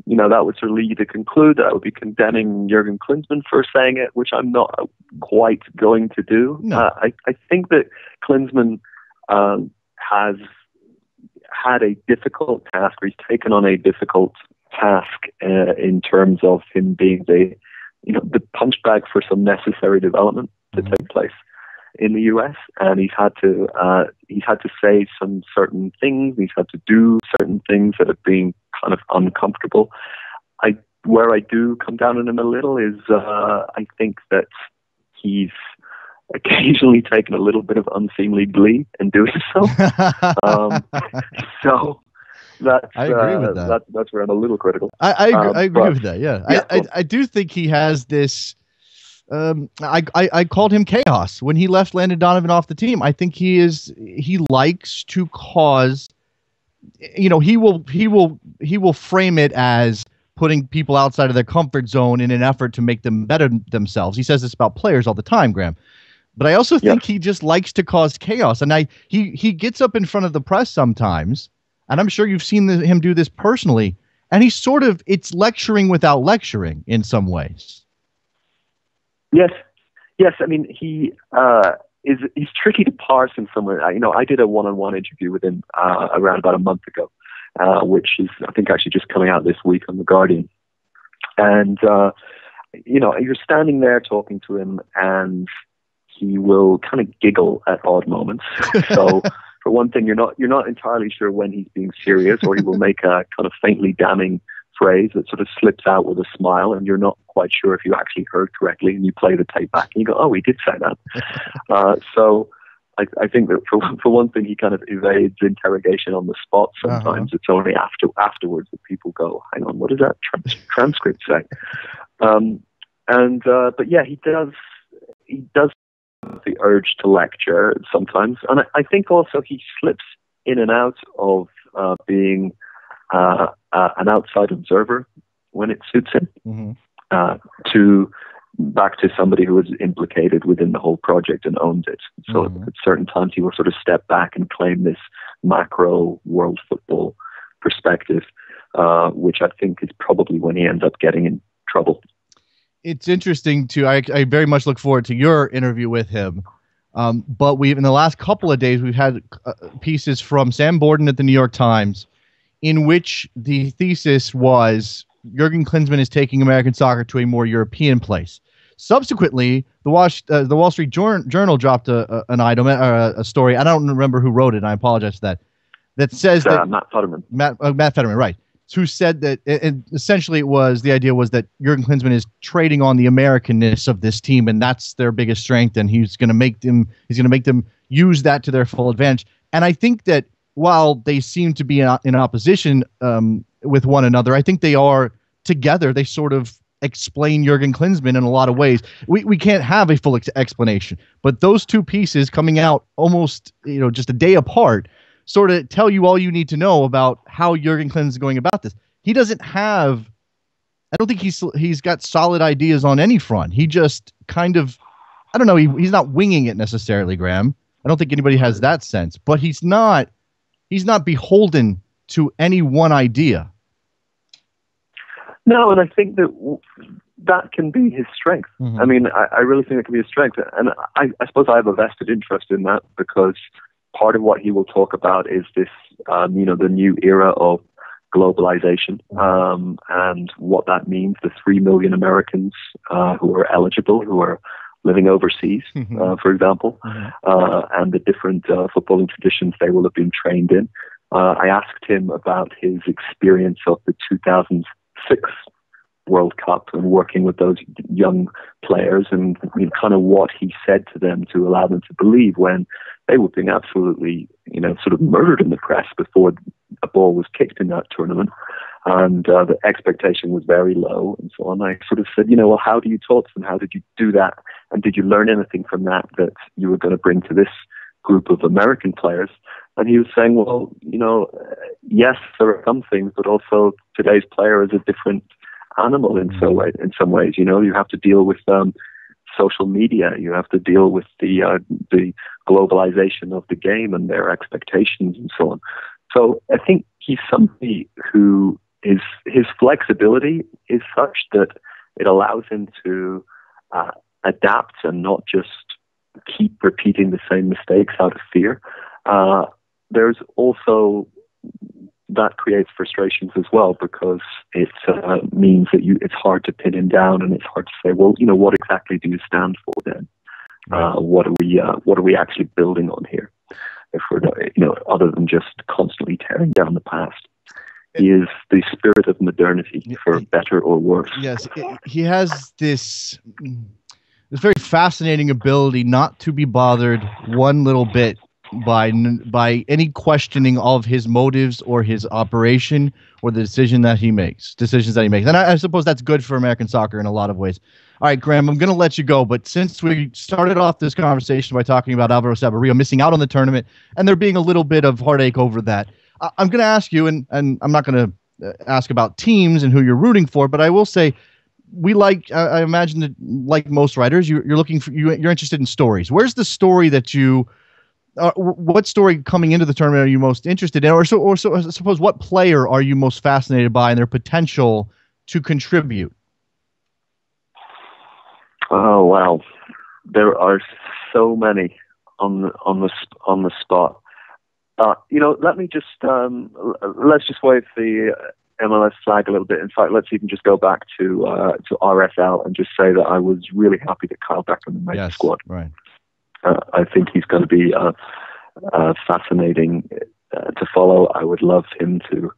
that would sort of lead you to conclude that I would be condemning Jurgen Klinsmann for saying it, which I'm not quite going to do. No. I think that Klinsmann has had a difficult task, or he's taken on a difficult task in terms of him being the punch bag for some necessary development to take place in the US, and he's had to say some certain things, he's had to do certain things that have been kind of uncomfortable. Where I do come down on him a little is I think that he's occasionally taken a little bit of unseemly glee in doing so. So I agree with that. That's where I'm a little critical. I agree with that. Yeah, I do think he has this. I called him chaos when he left Landon Donovan off the team. I think he likes to cause. He will frame it as putting people outside of their comfort zone in an effort to make them better themselves. He says this about players all the time, Graham. But I also think he just likes to cause chaos. And he gets up in front of the press sometimes, and I'm sure you've seen him do this personally, and it's lecturing without lecturing in some ways. Yes. I mean, he's tricky to parse in some way. I did a one-on-one interview with him around about a month ago, which is, I think, actually just coming out this week on The Guardian. And, you're standing there talking to him, and he will kind of giggle at odd moments. So, for one thing, you're not entirely sure when he's being serious, or he will make a kind of faintly damning phrase that sort of slips out with a smile, and you're not quite sure if you actually heard correctly, and you play the tape back and you go, oh, he did say that. So I think that for one thing, he kind of evades interrogation on the spot. Sometimes it's only afterwards that people go, hang on, what does that transcript say? But yeah, he does have the urge to lecture sometimes, and I think also he slips in and out of being an outside observer when it suits him, back to somebody who is implicated within the whole project and owns it. So at certain times he will sort of step back and claim this macro world football perspective, which I think is probably when he ends up getting in trouble. It's interesting I very much look forward to your interview with him. But in the last couple of days, we've had pieces from Sam Borden at the New York Times in which the thesis was Jurgen Klinsmann is taking American soccer to a more European place. Subsequently, the Wall Street Journal dropped an item, a story. I don't remember who wrote it, and I apologize for that. That says that Matt Fetterman. Matt Fetterman, right? Who said that? And essentially, the idea was that Jurgen Klinsmann is trading on the Americanness of this team, and that's their biggest strength, and he's going to make them use that to their full advantage. And I think that while they seem to be in opposition with one another, I think they are together. They sort of explain Jurgen Klinsmann in a lot of ways. We can't have a full explanation, but those two pieces coming out almost just a day apart sort of tell you all you need to know about how Jurgen Klinsmann is going about this. He doesn't have, I don't think he's got solid ideas on any front. He just kind of, I don't know, he's not winging it necessarily, Graham. I don't think anybody has that sense, but he's not beholden to any one idea. No, and I think that can be his strength. I mean, I really think it can be his strength. And I suppose I have a vested interest in that, because part of what he will talk about is this, the new era of globalization, and what that means, the 3 million Americans who are eligible, who are living overseas, for example, and the different footballing traditions they will have been trained in. I asked him about his experience of the 2006 World Cup and working with those young players, and kind of what he said to them to allow them to believe when they were being absolutely, sort of murdered in the press before a ball was kicked in that tournament. And the expectation was very low and so on. I sort of said, well, how do you talk to them? How did you do that? And did you learn anything from that you were going to bring to this group of American players? And he was saying, well, yes, there are some things, but also today's player is a different animal in some ways. You have to deal with social media. You have to deal with the globalization of the game and their expectations and so on. So I think he's somebody who his flexibility is such that it allows him to adapt and not just keep repeating the same mistakes out of fear. There's also that creates frustrations as well, because it means that it's hard to pin him down, and it's hard to say, well, what exactly do you stand for then? What are we actually building on here? If we're other than just constantly tearing down the past. He is the spirit of modernity, for better or worse. Yes, he has this very fascinating ability not to be bothered one little bit by any questioning of his motives or his operation or the decisions that he makes. And I suppose that's good for American soccer in a lot of ways. All right, Graham, I'm going to let you go, but since we started off this conversation by talking about Alvaro Saborío missing out on the tournament and there being a little bit of heartache over that, I'm going to ask you, and I'm not going to ask about teams and who you're rooting for, but I will say I imagine that like most writers, you're interested in stories. Where's the story that what story coming into the tournament are you most interested in? Or I suppose what player are you most fascinated by and their potential to contribute? Oh, wow. There are so many on the spot. Let me just let's just wave the MLS flag a little bit. In fact, let's even just go back to RSL and just say that I was really happy that Kyle Beckham made the squad. Right. I think he's going to be fascinating to follow. I would love him to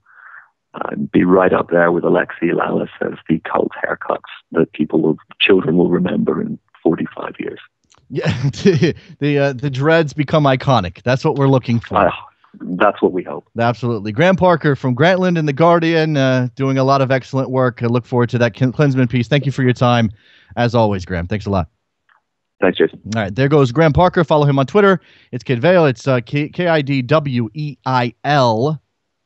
be right up there with Alexi Lalas as the cult haircuts that children will remember in 45 years. Yeah, the dreads become iconic. That's what we're looking for. That's what we hope. Absolutely. Graham Parker from Grantland and The Guardian, doing a lot of excellent work. I look forward to that Klinsmann piece. Thank you for your time, as always, Graham. Thanks a lot. Thanks, Jason. All right, there goes Graham Parker. Follow him on Twitter. It's Kidweil. It's Kidweil.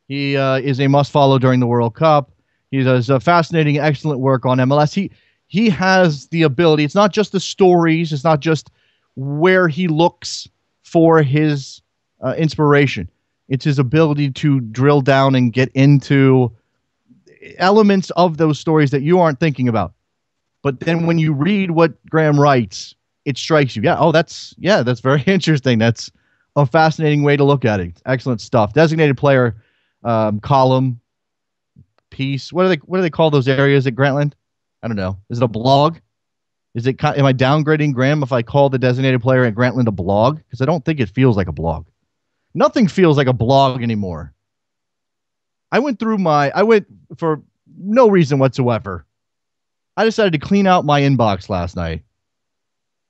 He is a must-follow during the World Cup. He does fascinating, excellent work on MLS. He has the ability. It's not just the stories. It's not just where he looks for his inspiration. It's his ability to drill down and get into elements of those stories that you aren't thinking about. But then when you read what Graham writes, it strikes you. That's very interesting. That's a fascinating way to look at it. Excellent stuff. Designated player column, piece. What do they call those areas at Grantland? I don't know. Is it a blog? Am I downgrading Graham if I call the designated player at Grantland a blog? Because I don't think it feels like a blog. Nothing feels like a blog anymore. I went for no reason whatsoever. I decided to clean out my inbox last night.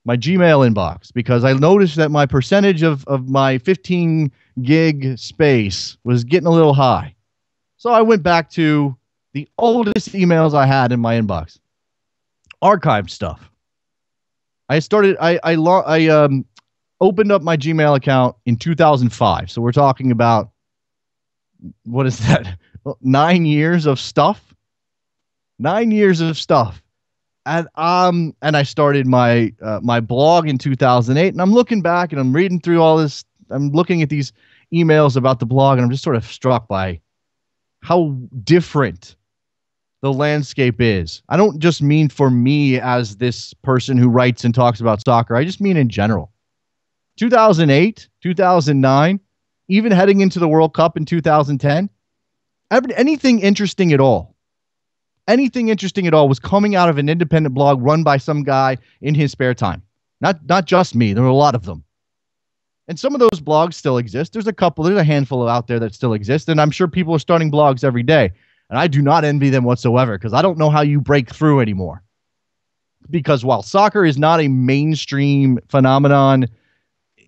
My Gmail inbox, because I noticed that my percentage of my 15 gig space was getting a little high. So I went back to the oldest emails I had in my inbox. Archived stuff. I opened up my Gmail account in 2005. So we're talking about, what is that? 9 years of stuff. 9 years of stuff. And I started my my blog in 2008, and I'm looking back and I'm reading through all this. I'm looking at these emails about the blog, and I'm just sort of struck by how different the landscape is. I don't just mean for me as this person who writes and talks about soccer. I just mean in general. 2008, 2009, even heading into the World Cup in 2010, anything interesting at all was coming out of an independent blog run by some guy in his spare time. Not just me. There were a lot of them. And some of those blogs still exist. There's a handful out there that still exist. And I'm sure people are starting blogs every day. And I do not envy them whatsoever because I don't know how you break through anymore. Because while soccer is not a mainstream phenomenon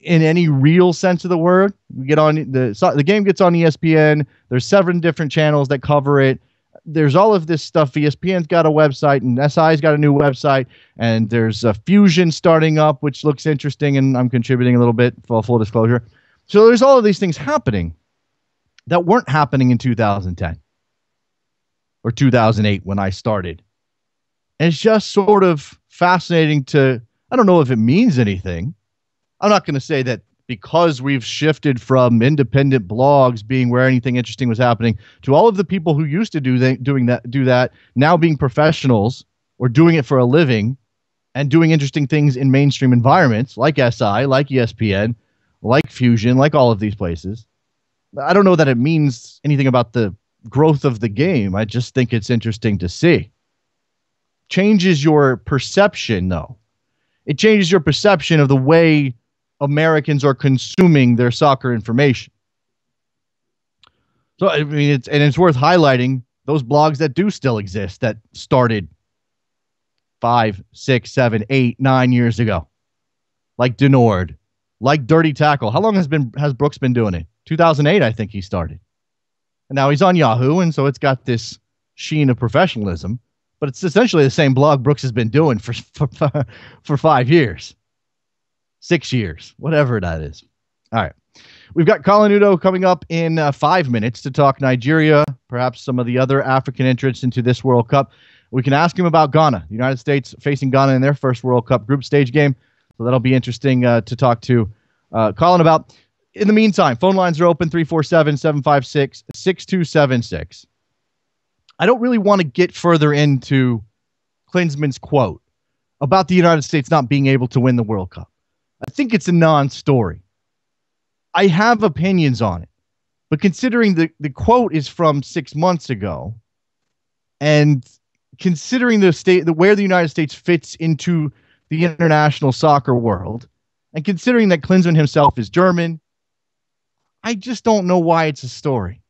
in any real sense of the word, we get on the game gets on ESPN. There's 7 different channels that cover it. There's all of this stuff. ESPN's got a website and SI's got a new website, and there's a Fusion starting up, which looks interesting, and I'm contributing a little bit, full disclosure. So there's all of these things happening that weren't happening in 2010 or 2008 when I started. And it's just sort of fascinating I don't know if it means anything. I'm not going to say that because we've shifted from independent blogs being where anything interesting was happening to all of the people who used to do that now being professionals or doing it for a living and doing interesting things in mainstream environments like SI, like ESPN, like Fusion, like all of these places. I don't know that it means anything about the growth of the game. I just think it's interesting to see. Changes your perception, though. It changes your perception of the way Americans are consuming their soccer information. So, I mean, it's worth highlighting those blogs that do still exist that started 5, 6, 7, 8, 9 years ago. Like Denord, like Dirty Tackle. How long has Brooks been doing it? 2008, I think he started. And now he's on Yahoo, and so it's got this sheen of professionalism. But it's essentially the same blog Brooks has been doing for 5 years. 6 years, whatever that is. All right. We've got Colin Udo coming up in 5 minutes to talk Nigeria, perhaps some of the other African entrants into this World Cup. We can ask him about Ghana, the United States facing Ghana in their first World Cup group stage game. So that'll be interesting to talk to Colin about. In the meantime, phone lines are open, 347-756-6276. I don't really want to get further into Klinsmann's quote about the United States not being able to win the World Cup. I think it's a non-story. I have opinions on it, but considering the quote is from 6 months ago, and considering where the United States fits into the international soccer world, and considering that Klinsmann himself is German, I just don't know why it's a story.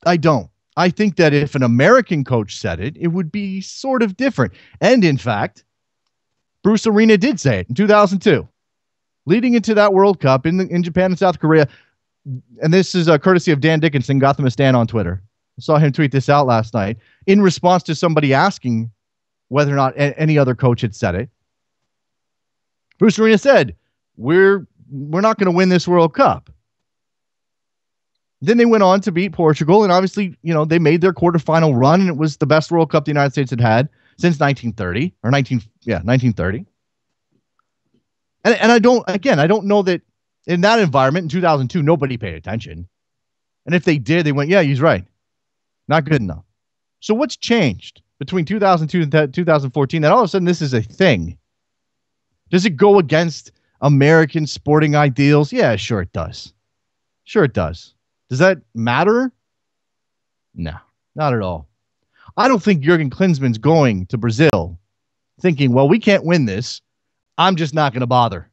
I don't. I think that if an American coach said it, it would be sort of different. And in fact, Bruce Arena did say it in 2002, leading into that World Cup in Japan and South Korea. And this is courtesy of Dan Dickinson, Gothamist Dan on Twitter. I saw him tweet this out last night in response to somebody asking whether or not any other coach had said it. Bruce Arena said, we're not going to win this World Cup. Then they went on to beat Portugal, and obviously, they made their quarterfinal run, and it was the best World Cup the United States had since 1930. And I don't know that in that environment in 2002, nobody paid attention. And if they did, they went, yeah, he's right. Not good enough. So what's changed between 2002 and 2014 that all of a sudden this is a thing? Does it go against American sporting ideals? Yeah, sure it does. Sure it does. Does that matter? No, not at all. I don't think Jurgen Klinsmann's going to Brazil thinking, well, we can't win this. I'm just not going to bother.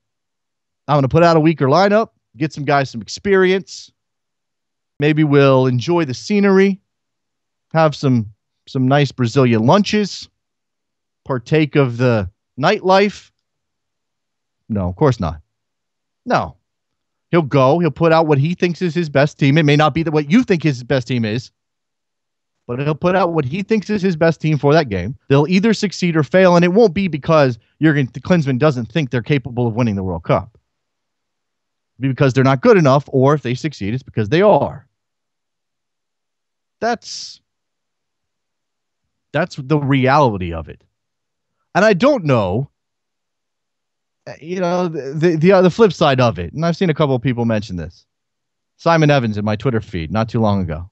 I'm going to put out a weaker lineup, get some guys some experience. Maybe we'll enjoy the scenery, have some nice Brazilian lunches, partake of the nightlife. No, of course not. No. He'll put out what he thinks is his best team. It may not be what you think his best team is, but he'll put out what he thinks is his best team for that game. They'll either succeed or fail, and it won't be because Jurgen Klinsmann doesn't think they're capable of winning the World Cup. It'll be because they're not good enough, or if they succeed, it's because they are. That's the reality of it. And I don't know, the flip side of it, and I've seen a couple of people mention this. Simon Evans in my Twitter feed not too long ago.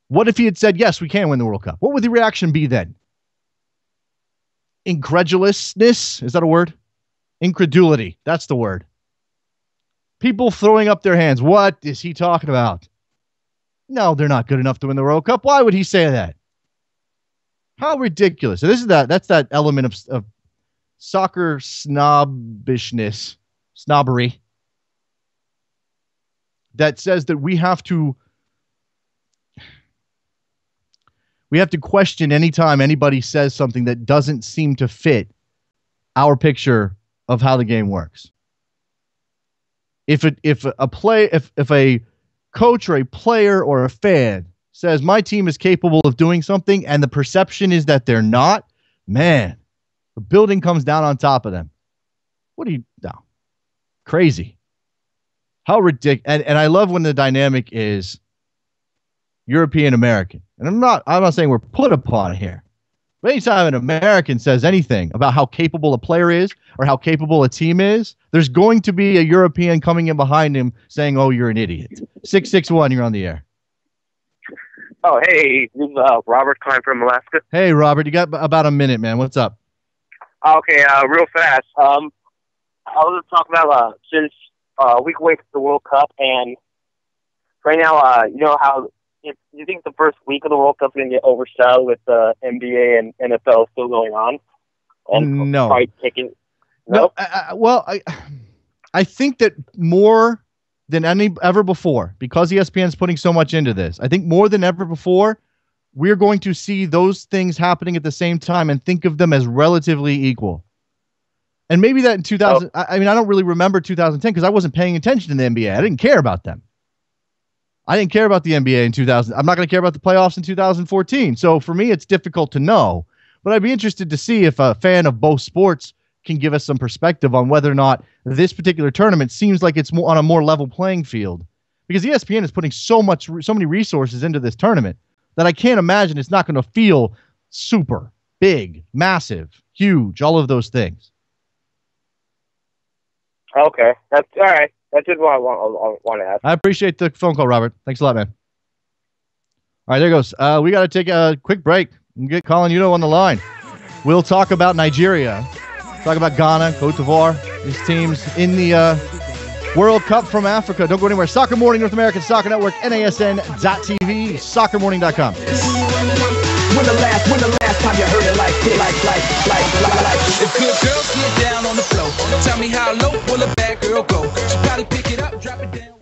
What if he had said, yes, we can win the World Cup? What would the reaction be then? Incredulousness? Is that a word? Incredulity. That's the word. People throwing up their hands. What is he talking about? No, they're not good enough to win the World Cup. Why would he say that? How ridiculous. So that's that element of soccer snobbery that says that we have to We have to question anytime anybody says something that doesn't seem to fit our picture of how the game works. If a coach or a player or a fan says my team is capable of doing something and the perception is that they're not, man, the building comes down on top of them. No. Crazy. How ridiculous. And I love when the dynamic is European American. And I'm not saying we're put upon here. But anytime an American says anything about how capable a player is or how capable a team is, there's going to be a European coming in behind him saying, "Oh, you're an idiot." 661, you're on the air. Oh, hey, this is Robert calling from Alaska. Hey, Robert, you got about a minute, man. What's up? Okay, real fast. I was talking about since a week away from the World Cup, and right now, you know how you think the first week of the World Cup is going to get overshadowed with the NBA and NFL still going on? And no. No? I think that more than ever before, because ESPN is putting so much into this, I think more than ever before, we're going to see those things happening at the same time and think of them as relatively equal. And maybe that in 2000, I don't really remember 2010 because I wasn't paying attention to the NBA. I didn't care about them. I didn't care about the NBA in 2000. I'm not going to care about the playoffs in 2014. So for me, it's difficult to know. But I'd be interested to see if a fan of both sports can give us some perspective on whether or not this particular tournament seems like it's on a more level playing field. Because ESPN is putting so many resources into this tournament that I can't imagine it's not going to feel super, big, massive, huge, all of those things. Okay, that's all right. That's just what I want to ask. I appreciate the phone call, Robert. Thanks a lot, man. All right, there goes. We got to take a quick break and get Colin Udo on the line. We'll talk about Nigeria, talk about Ghana, Cote d'Ivoire, these teams in the World Cup from Africa. Don't go anywhere. Soccer Morning, North American Soccer Network, NASN.TV, soccermorning.com. When the last time you heard it like this? If good girls get down on the floor, tell me how low will a bad girl go? She probably pick it up, drop it down.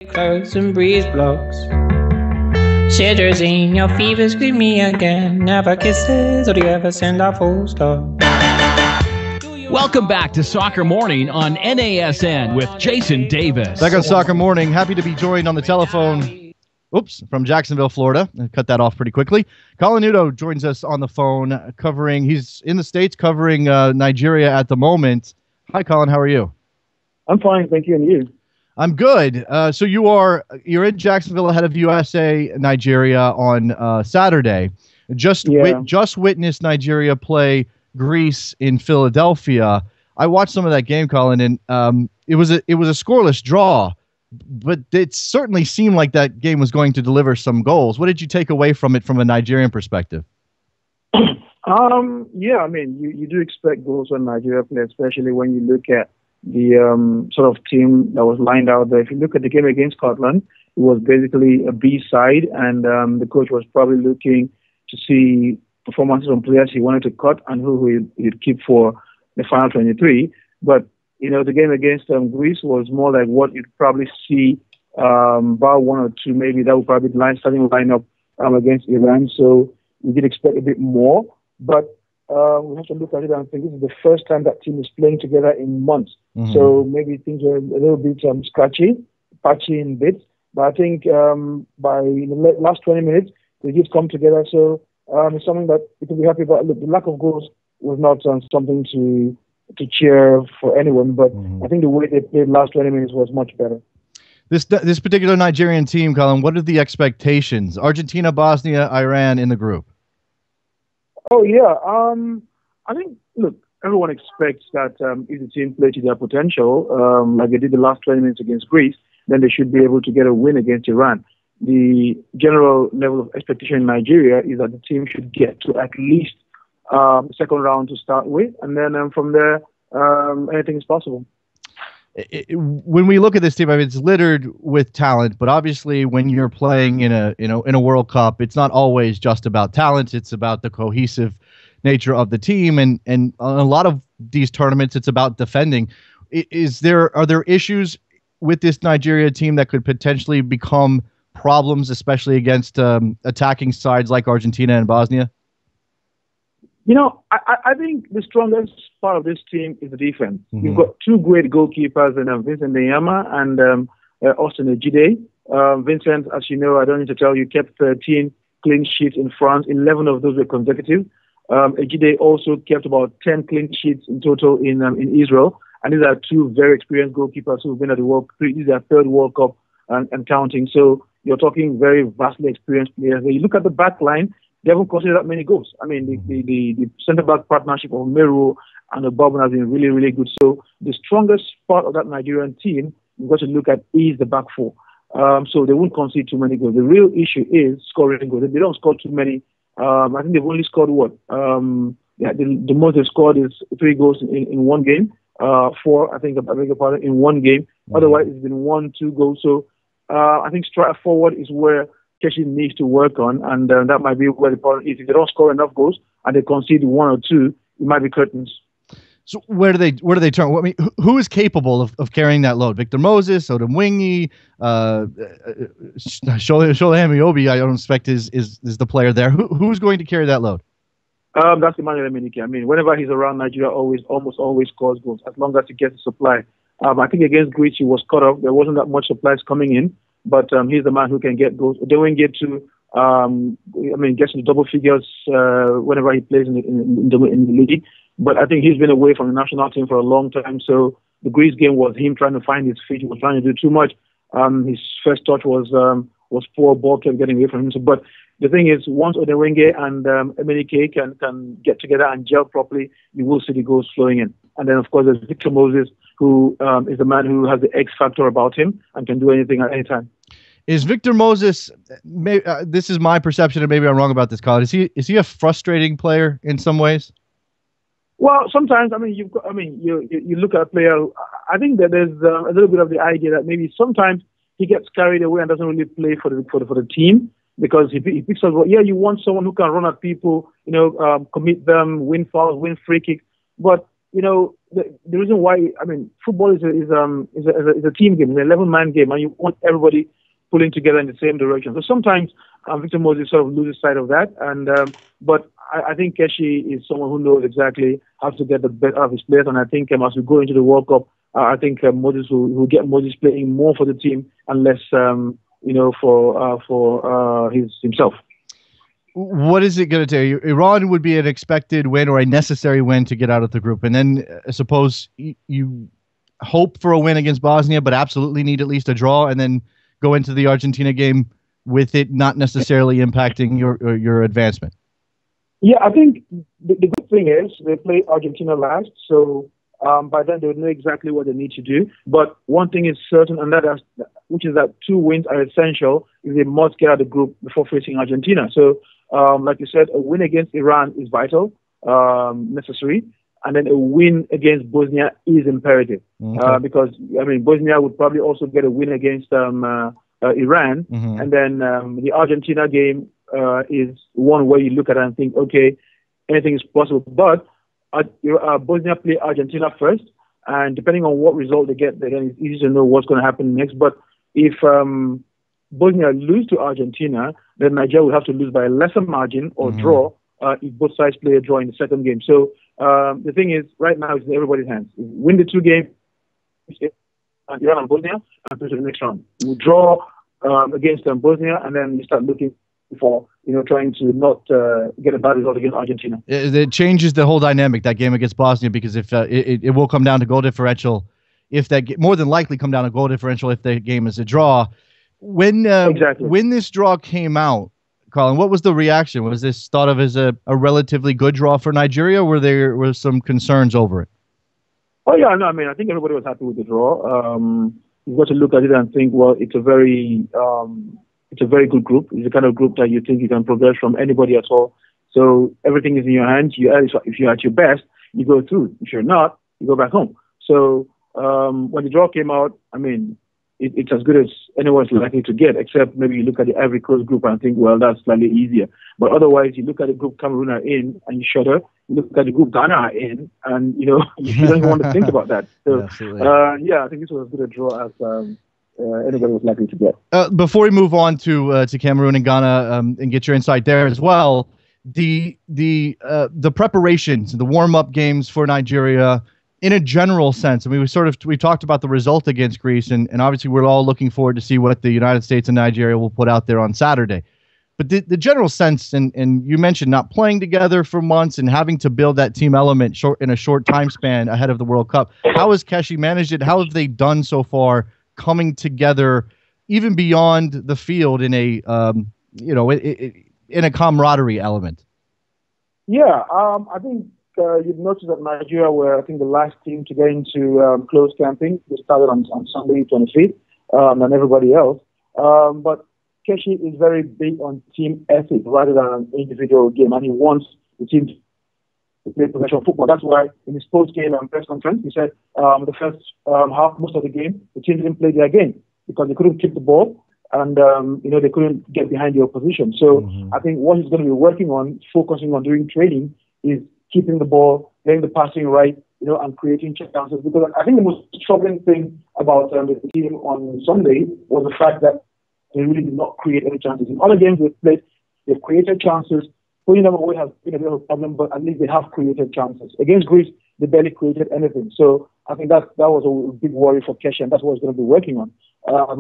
Clothes and breeze blocks. Shivers in your fever, scream me again. Never kisses, or do you ever send a full stop? Welcome back to Soccer Morning on NASN with Jason Davis. Back on Soccer Morning. Happy to be joined on the telephone. From Jacksonville, Florida. I cut that off pretty quickly. Colin Udo joins us on the phone he's in the States covering Nigeria at the moment. Hi, Colin. How are you? I'm fine. Thank you. And you? I'm good. So you're in Jacksonville ahead of USA Nigeria on Saturday. Just witnessed Nigeria play Greece in Philadelphia. I watched some of that game, Colin, and it was a scoreless draw, but it certainly seemed like that game was going to deliver some goals. What did you take away from it from a Nigerian perspective? Yeah, I mean, you do expect goals on Nigeria, especially when you look at sort of team that was lined out there. If you look at the game against Scotland, it was basically a B side, and the coach was probably looking to see performances on players he wanted to cut and who he'd keep for the final 23. But the game against Greece was more like what you'd probably see bar one or two, maybe that would probably be the starting lineup against Iran. So we did expect a bit more, but we have to look at it and think this is the first time that team is playing together in months. Mm-hmm. So maybe things were a little bit scratchy, patchy in bits. But I think by the last 20 minutes, they did come together. So it's something that we can be happy about. Look, the lack of goals was not something to cheer for anyone, but I think the way they played last 20 minutes was much better. This particular Nigerian team, Colin, what are the expectations? Argentina, Bosnia, Iran in the group. Oh, yeah. I think, look, everyone expects that if the team play to their potential, like they did the last 20 minutes against Greece, then they should be able to get a win against Iran. The general level of expectation in Nigeria is that the team should get to at least second round to start with, and then from there, anything is possible. When we look at this team, I mean, it's littered with talent, but obviously when you're playing in a World Cup, it's not always just about talent. It's about the cohesive nature of the team, and a lot of these tournaments, it's about defending. Are there issues with this Nigeria team that could potentially become problems, especially against attacking sides like Argentina and Bosnia? I think the strongest part of this team is the defense. You've got two great goalkeepers in Vincent Nyama and Austin Ejide. Vincent, as you know, I don't need to tell you, kept 13 clean sheets in France. 11 of those were consecutive. Ejide also kept about 10 clean sheets in total in Israel. And these are two very experienced goalkeepers who've been at the World Cup. This is their third World Cup and counting. So you're talking very vastly experienced players. When you look at the back line, they haven't conceded that many goals. I mean, the centre-back partnership of Meru and Obabun has been really, really good. So the strongest part of that Nigerian team, you've got to look at is the back four. So they won't concede too many goals. The real issue is scoring goals. They don't score too many. I think they've only scored what? The most they've scored is 3 goals in one game. 4, I think, I beg your pardon, in one game. Otherwise, it's been 1, 2 goals. So I think straight forward is where Keshi needs to work on, and that might be where the problem is. If they don't score enough goals and they concede 1 or 2, it might be curtains. So where do they turn? I mean, who is capable of carrying that load? Victor Moses, Odemwingie, Shola Obi, I don't expect is the player there. Who's going to carry that load? That's Emmanuel Emenike. I mean, whenever he's around, Nigeria almost always scores goals as long as he gets the supply. I think against Greece he was cut off. There wasn't that much supplies coming in. But he's the man who can get goals. They won't get to, gets to double figures whenever he plays in the league. But I think he's been away from the national team for a long time. So the Greece game was him trying to find his feet. He was trying to do too much. His first touch was poor. Ball kept getting away from him. So, but the thing is, once Odemwingie and Emenike can get together and gel properly, you will see the goals flowing in. And then, of course, there's Victor Moses, who is the man who has the X factor about him and can do anything at any time. Is Victor Moses? This is my perception, and maybe I'm wrong about this, Colin. Is he a frustrating player in some ways? Well, sometimes. I mean, you look at a player. I think that there's a little bit of the idea that maybe sometimes he gets carried away and doesn't really play for the team because he picks up. Well, yeah, you want someone who can run at people, commit them, win fouls, win free kicks, but the reason why, I mean, football is a team game, it's an 11-man game, and you want everybody pulling together in the same direction. So sometimes Victor Moses sort of loses sight of that, but I think Keshi is someone who knows exactly how to get the best out of his players, and I think as we go into the World Cup, I think Moses will get Moses playing more for the team and less, for himself. What is it going to tell you? Iran would be an expected win or a necessary win to get out of the group. And then I suppose you hope for a win against Bosnia, but absolutely need at least a draw, and then go into the Argentina game with it not necessarily impacting your advancement. Yeah, I think the good thing is they play Argentina last, so by then they would know exactly what they need to do. But one thing is certain, and which is that 2 wins are essential if they must get out of the group before facing Argentina. So like you said, a win against Iran is vital, necessary. and then a win against Bosnia is imperative. Because, I mean, Bosnia would probably also get a win against Iran. And then the Argentina game is one where you look at it and think, okay, anything is possible. But Bosnia play Argentina first, and depending on what result they get, then it's easy to know what's going to happen next. But if Bosnia lose to Argentina, then Nigeria will have to lose by a lesser margin or draw if both sides play a draw in the second game. So the thing is, right now, it's in everybody's hands. Win the two games, Iran and Bosnia, and go to the next round. We draw against Bosnia, and then you start looking for, trying to not get a bad result against Argentina. It changes the whole dynamic, that game against Bosnia, because if it will come down to goal differential, more than likely come down to goal differential if the game is a draw. When this draw came out, Colin, what was the reaction? Was this thought of as a relatively good draw for Nigeria, or were there some concerns over it? Oh, yeah, no, I mean, I think everybody was happy with the draw. You've got to look at it and think, well, it's a very good group. It's the kind of group that you think you can progress from anybody at all. So everything is in your hands. If you're at your best, you go through. If you're not, you go back home. So when the draw came out, I mean, it's as good as anyone's likely to get, except maybe you look at the Ivory Coast group and think, well, that's slightly easier. But otherwise, you look at the group Cameroon are in and you shudder. You look at the group Ghana are in and, you don't even want to think about that. So, I think this was as good a draw as anybody was likely to get. Before we move on to Cameroon and Ghana and get your insight there as well, the preparations, the warm-up games for Nigeria, in a general sense, I mean, we talked about the result against Greece, and obviously we're all looking forward to see what the United States and Nigeria will put out there on Saturday. But the general sense, and you mentioned not playing together for months and having to build that team element in a short time span ahead of the World Cup. How has Keshi managed it? How have they done so far, coming together, even beyond the field in a in a camaraderie element? Yeah, I think you've noticed that Nigeria were, I think, the last team to get into close camping. They started on Sunday 25th, and everybody else. But Keshi is very big on team ethic rather than an individual game, and he wants the team to play professional football. That's why in his post-game press conference, he said the first half, most of the game, the team didn't play their game because they couldn't keep the ball and they couldn't get behind the opposition. So I think what he's going to be working on, focusing on doing training, is keeping the ball, getting the passing right, and creating chances. Because I think the most troubling thing about the team on Sunday was the fact that they really did not create any chances. In other games they've played, they've created chances. Putting them away has been a bit of a problem, but at least they have created chances. Against Greece, they barely created anything. So I think that was a big worry for Keshi, and that's what he's going to be working on.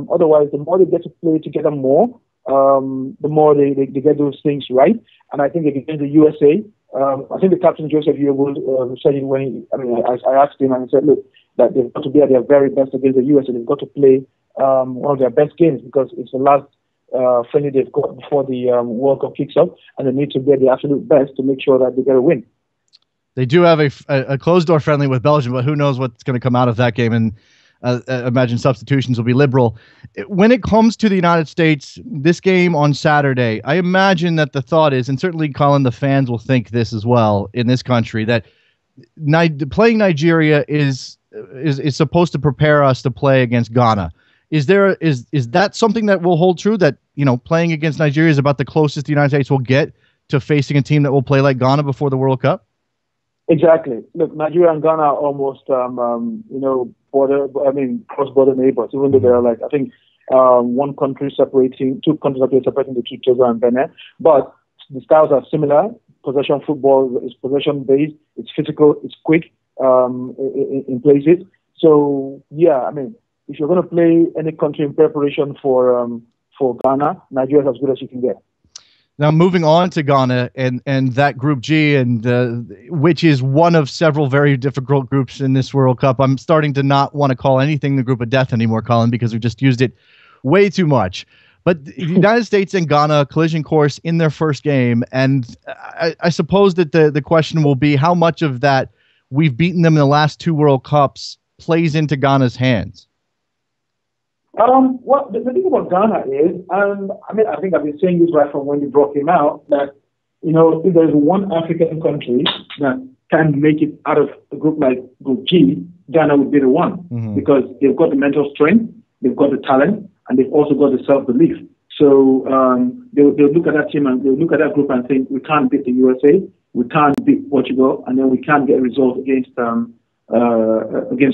Otherwise, the more they get to play together more, the more they get those things right. And I think against the USA, I think the captain, Joseph Yobo, said it when I asked him and he said, look, that they've got to be at their very best against the USA. They've got to play one of their best games because it's the last friendly they've got before the World Cup kicks off, and they need to get the absolute best to make sure that they get a win. They do have a closed-door friendly with Belgium, but who knows what's going to come out of that game, and imagine substitutions will be liberal. When it comes to the United States, this game on Saturday, I imagine that the thought is, and certainly, Colin, the fans will think this as well in this country, that playing Nigeria is supposed to prepare us to play against Ghana. Is that something that will hold true, that playing against Nigeria is about the closest the United States will get to facing a team that will play like Ghana before the World Cup? Exactly. Look, Nigeria and Ghana are almost, cross-border neighbors, even though they're like, I think, two countries separating the two, Togo and Benin. But the styles are similar. Possession football is possession-based. It's physical. It's quick in places. So, yeah, if you're going to play any country in preparation for Ghana, Nigeria is as good as you can get. Now, moving on to Ghana and that Group G, and which is one of several very difficult groups in this World Cup. I'm starting to not want to call anything the group of death anymore, Colin, because we've just used it way too much. But the United States and Ghana, collision course in their first game, and I suppose that the question will be how much of that we've beaten them in the last two World Cups plays into Ghana's hands. Well, the thing about Ghana is, I think I've been saying this right from when the draw came out, that if there's one African country that can make it out of a group like Group G, Ghana would be the one because they've got the mental strength, they've got the talent, and they've also got the self-belief. So they'll look at that team and they'll look at that group and think, we can't beat the USA, we can't beat Portugal, and then we can't get a result against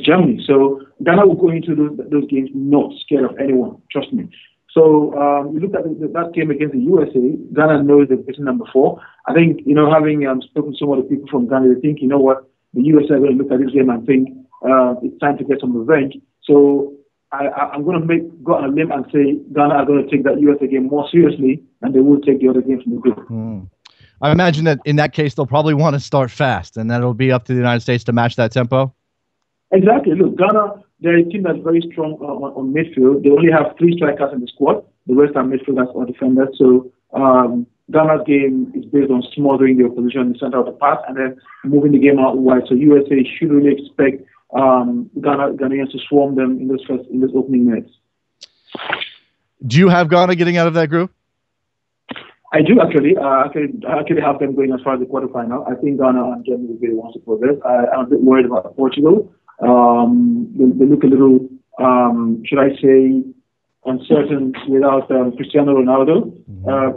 Germany. So Ghana will go into those games not scared of anyone, trust me. So you look at that game against the USA, Ghana knows they're position number 4. I think, having spoken to some of the people from Ghana, they think, you know what, the USA are going to look at this game and think it's time to get some revenge. So I'm going to go on a limb and say Ghana are going to take that USA game more seriously than they will take the other games from the group. I imagine that in that case, they'll probably want to start fast, and that'll be up to the United States to match that tempo. Exactly. Look, Ghana, they're a team that's very strong on midfield. They only have 3 strikers in the squad. The rest are midfielders or defenders. So Ghana's game is based on smothering the opposition in the center of the park and then moving the game out wide. So USA should really expect Ghanaians to swarm them in those opening minutes. Do you have Ghana getting out of that group? I do actually. I actually have them going as far as the quarterfinal. I think Ghana and Germany will be the ones to progress. I'm a bit worried about Portugal. They look a little, should I say, uncertain without Cristiano Ronaldo.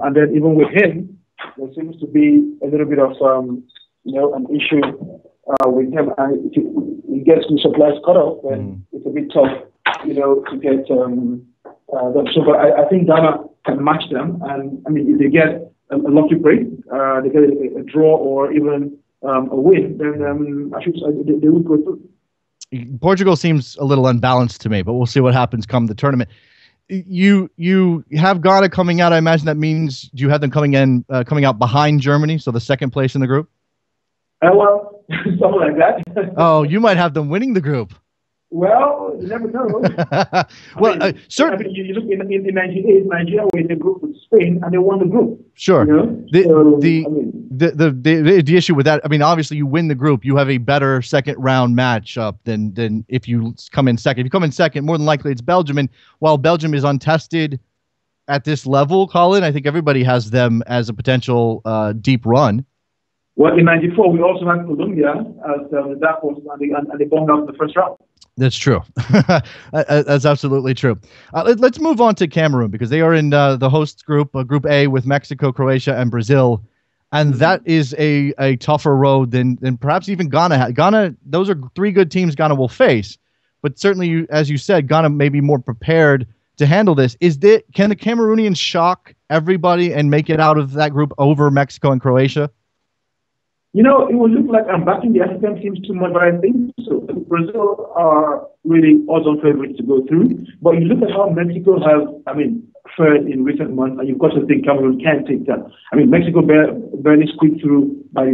And then even with him, there seems to be a little bit of, an issue with him. And if he gets the supplies cut off, then it's a bit tough, to get them. So, but I think Ghana can match them. And I mean, if they get a lucky break, they get a draw or even a win, then they would go through. Portugal seems a little unbalanced to me, but we'll see what happens come the tournament. You have Ghana coming out. I imagine that means do you have them coming out behind Germany, so the second place in the group? Well, something like that. Oh, you might have them winning the group. Well, you never know. Certainly. You look in 98, Nigeria were in the group with Spain, and they won the group. Sure. The issue with that, I mean, obviously, you win the group, you have a better second round matchup than if you come in second. If you come in second, more than likely it's Belgium. And while Belgium is untested at this level, Colin, I think everybody has them as a potential deep run. Well, in '94, we also had Colombia as the dark horse, and they bombed out in the first round. That's true. That's absolutely true. Let's move on to Cameroon because they are in the host group, Group A, with Mexico, Croatia, and Brazil. And that is a tougher road than perhaps even Ghana. Ghana, those are 3 good teams Ghana will face. But certainly, as you said, Ghana may be more prepared to handle this. Can the Cameroonians shock everybody and make it out of that group over Mexico and Croatia? It will look like I'm backing the African teams too much, but I think so. Brazil are really odds-on favorites to go through. But you look at how Mexico has, fared in recent months, and you've got to think Cameroon can take that. Mexico barely squeaked through by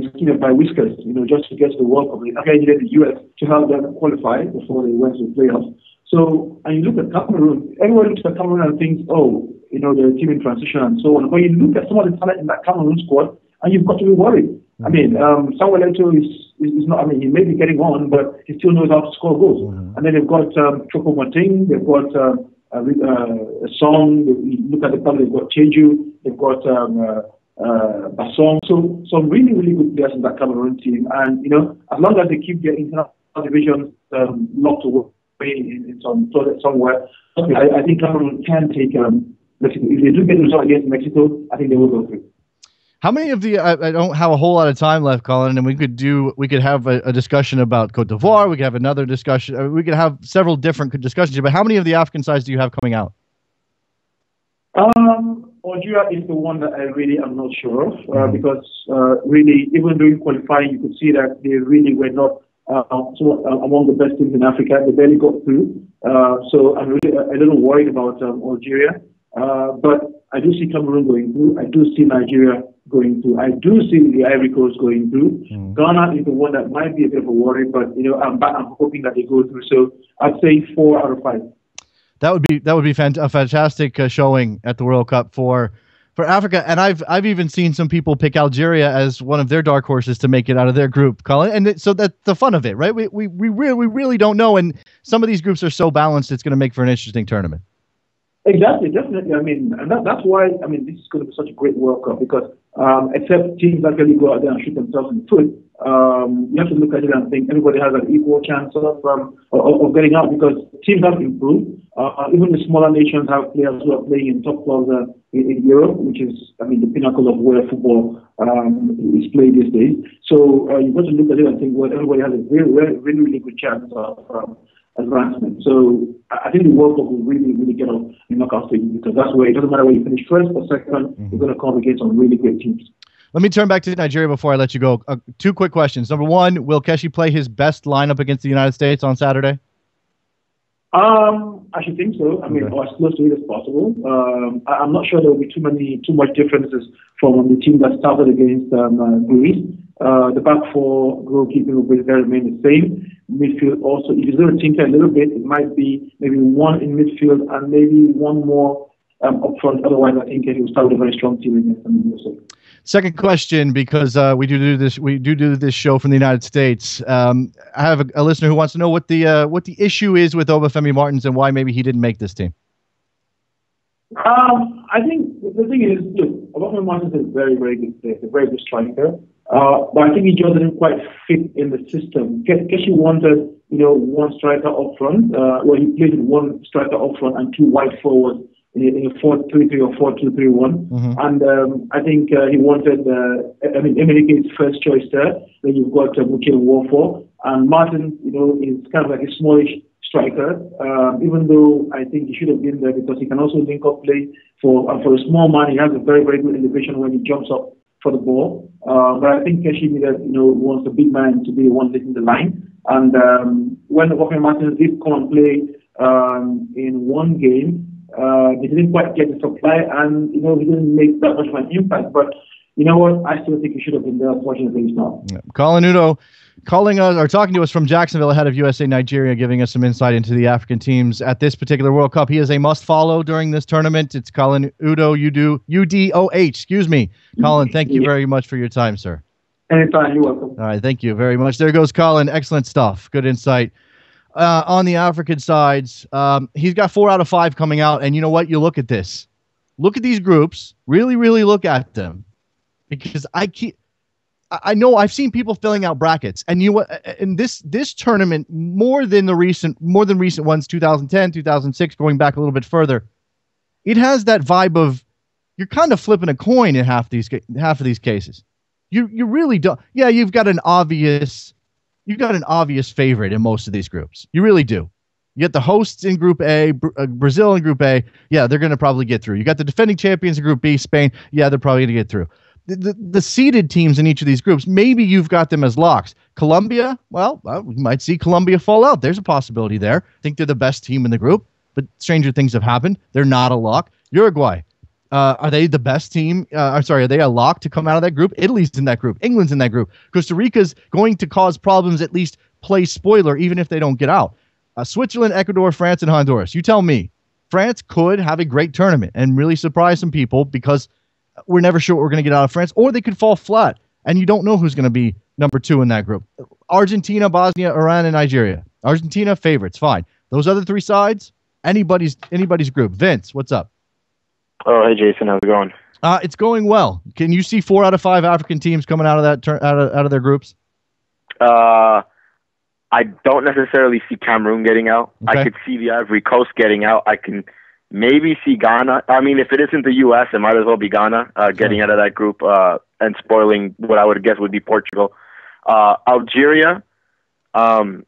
whiskers, just to get to the World Cup. I needed the US to help them qualify before they went to the playoffs. So, and you look at Cameroon, everyone looks at Cameroon and thinks, they're a team in transition and so on. But you look at some of the talent in that Cameroon squad, and you've got to be worried. Samuel Eto'o is not, he may be getting on, but he still knows how to score goals. And then they've got Choupo-Moting, they've got a Song, you look at the club, they've got Cheju, they've got Basong. So some really, really good players in that Cameroon team. And, as long as they keep their international divisions locked away in some toilet somewhere, I think Cameroon can take Mexico. If they do get the result against Mexico, I think they will go through. How many of the I don't have a whole lot of time left, Colin, and we could have a discussion about Cote d'Ivoire. We could have another discussion. We could have several different discussions. But how many of the African sides do you have coming out? Algeria is the one that I really am not sure of because really, even during qualifying, you could see that they really were not among the best teams in Africa. They barely got through. So I'm really a little worried about Algeria. But I do see Cameroon going through. I do see Nigeria going through. I do see the Ivory Coast going through. Ghana is the one that might be a bit of a worry, but I'm hoping that they go through. So I'd say 4 out of 5. That would be a fantastic showing at the World Cup for Africa. And I've even seen some people pick Algeria as one of their dark horses to make it out of their group, Colin. And so that's the fun of it, right? We really don't know. And some of these groups are so balanced, it's going to make for an interesting tournament. Exactly, definitely. And that's why, this is going to be such a great World Cup because except teams that really go out there and shoot themselves in the foot. You have to look at it and think everybody has an equal chance of getting out because teams have improved. Even the smaller nations have players who are playing in top clubs in Europe, which is, the pinnacle of where football is played these days. So you've got to look at it and think, well, everybody has a really good chance of advancement. So I think the World Cup will really get up in knockout stage because that's where it doesn't matter where you finish first or second, you're going to come against some really great teams. Let me turn back to Nigeria before I let you go. Two quick questions. Number one, will Keshi play his best lineup against the United States on Saturday? I should think so. Or as close to it as possible. I'm not sure there will be too much differences from the team that started against Greece. The back four goalkeeping will remain the same. Midfield also, if you're going to tinker a little bit, it might be maybe one in midfield and maybe one more up front. Otherwise, I think he will start with a very strong team against them. Second question, because we do this show from the United States. I have a listener who wants to know what the issue is with Obafemi Martins and why maybe he didn't make this team. I think the thing is, look, Obafemi Martins is a very good player, a very good striker. But I think he just didn't quite fit in the system. Keshi wanted, one striker up front. He played with one striker up front and two wide forwards in a 4-3-3 or 4-2-3-1. Mm-hmm. And I think he wanted, Emelike's first choice there. Then you've got Muke Warfor. And Martin, is kind of like a smallish striker, even though I think he should have been there because he can also link up play for a small man. He has a very good elevation when he jumps up for the ball. But I think Keshi needed, wants the big man to be the one leading the line. And when Obafemi Martins did come and play in one game, he didn't quite get the supply and, he didn't make that much of an impact. But you know what? I still think he should have been there. Unfortunately, he's not. Yeah. Colin Udo talking to us from Jacksonville ahead of USA Nigeria, giving us some insight into the African teams at this particular World Cup. He is a must-follow during this tournament. It's Colin Udo, UDOH. Excuse me. Colin, thank you very much for your time, sir. Anytime. You're welcome. All right, thank you very much. There goes Colin. Excellent stuff. Good insight. On the African sides, he's got 4 out of 5 coming out. And you know what? You look at this. Look at these groups. Really look at them. Because I know I've seen people filling out brackets. And you know what? In this tournament, more than recent ones, 2010, 2006, going back a little bit further, it has that vibe of you're kind of flipping a coin in half of these cases. You really don't. Yeah, you've got an obvious favorite in most of these groups. You really do. You get the hosts in Group A, Brazil in Group A. Yeah, they're going to probably get through. You got the defending champions in Group B, Spain. Yeah, they're probably going to get through. The seeded teams in each of these groups, maybe you've got them as locks. Colombia, well, we might see Colombia fall out. There's a possibility there. I think they're the best team in the group, but stranger things have happened. They're not a lock. Uruguay, are they the best team? Are they a lock to come out of that group? Italy's in that group. England's in that group. Costa Rica's going to cause problems, at least play spoiler, even if they don't get out. Switzerland, Ecuador, France, and Honduras. You tell me. France could have a great tournament and really surprise some people because we're never sure what we're going to get out of France, or they could fall flat, and you don't know who's going to be number 2 in that group. Argentina, Bosnia, Iran, and Nigeria. Argentina, favorites, fine. Those other 3 sides, anybody's group. Vince, what's up? Oh, hey, Jason. How's it going? It's going well. Can you see 4 out of 5 African teams coming out of that out of their groups? I don't necessarily see Cameroon getting out. Okay. I could see the Ivory Coast getting out. I can maybe see Ghana. I mean, if it isn't the U.S., it might as well be Ghana getting out of that group and spoiling what I would guess would be Portugal. Algeria, I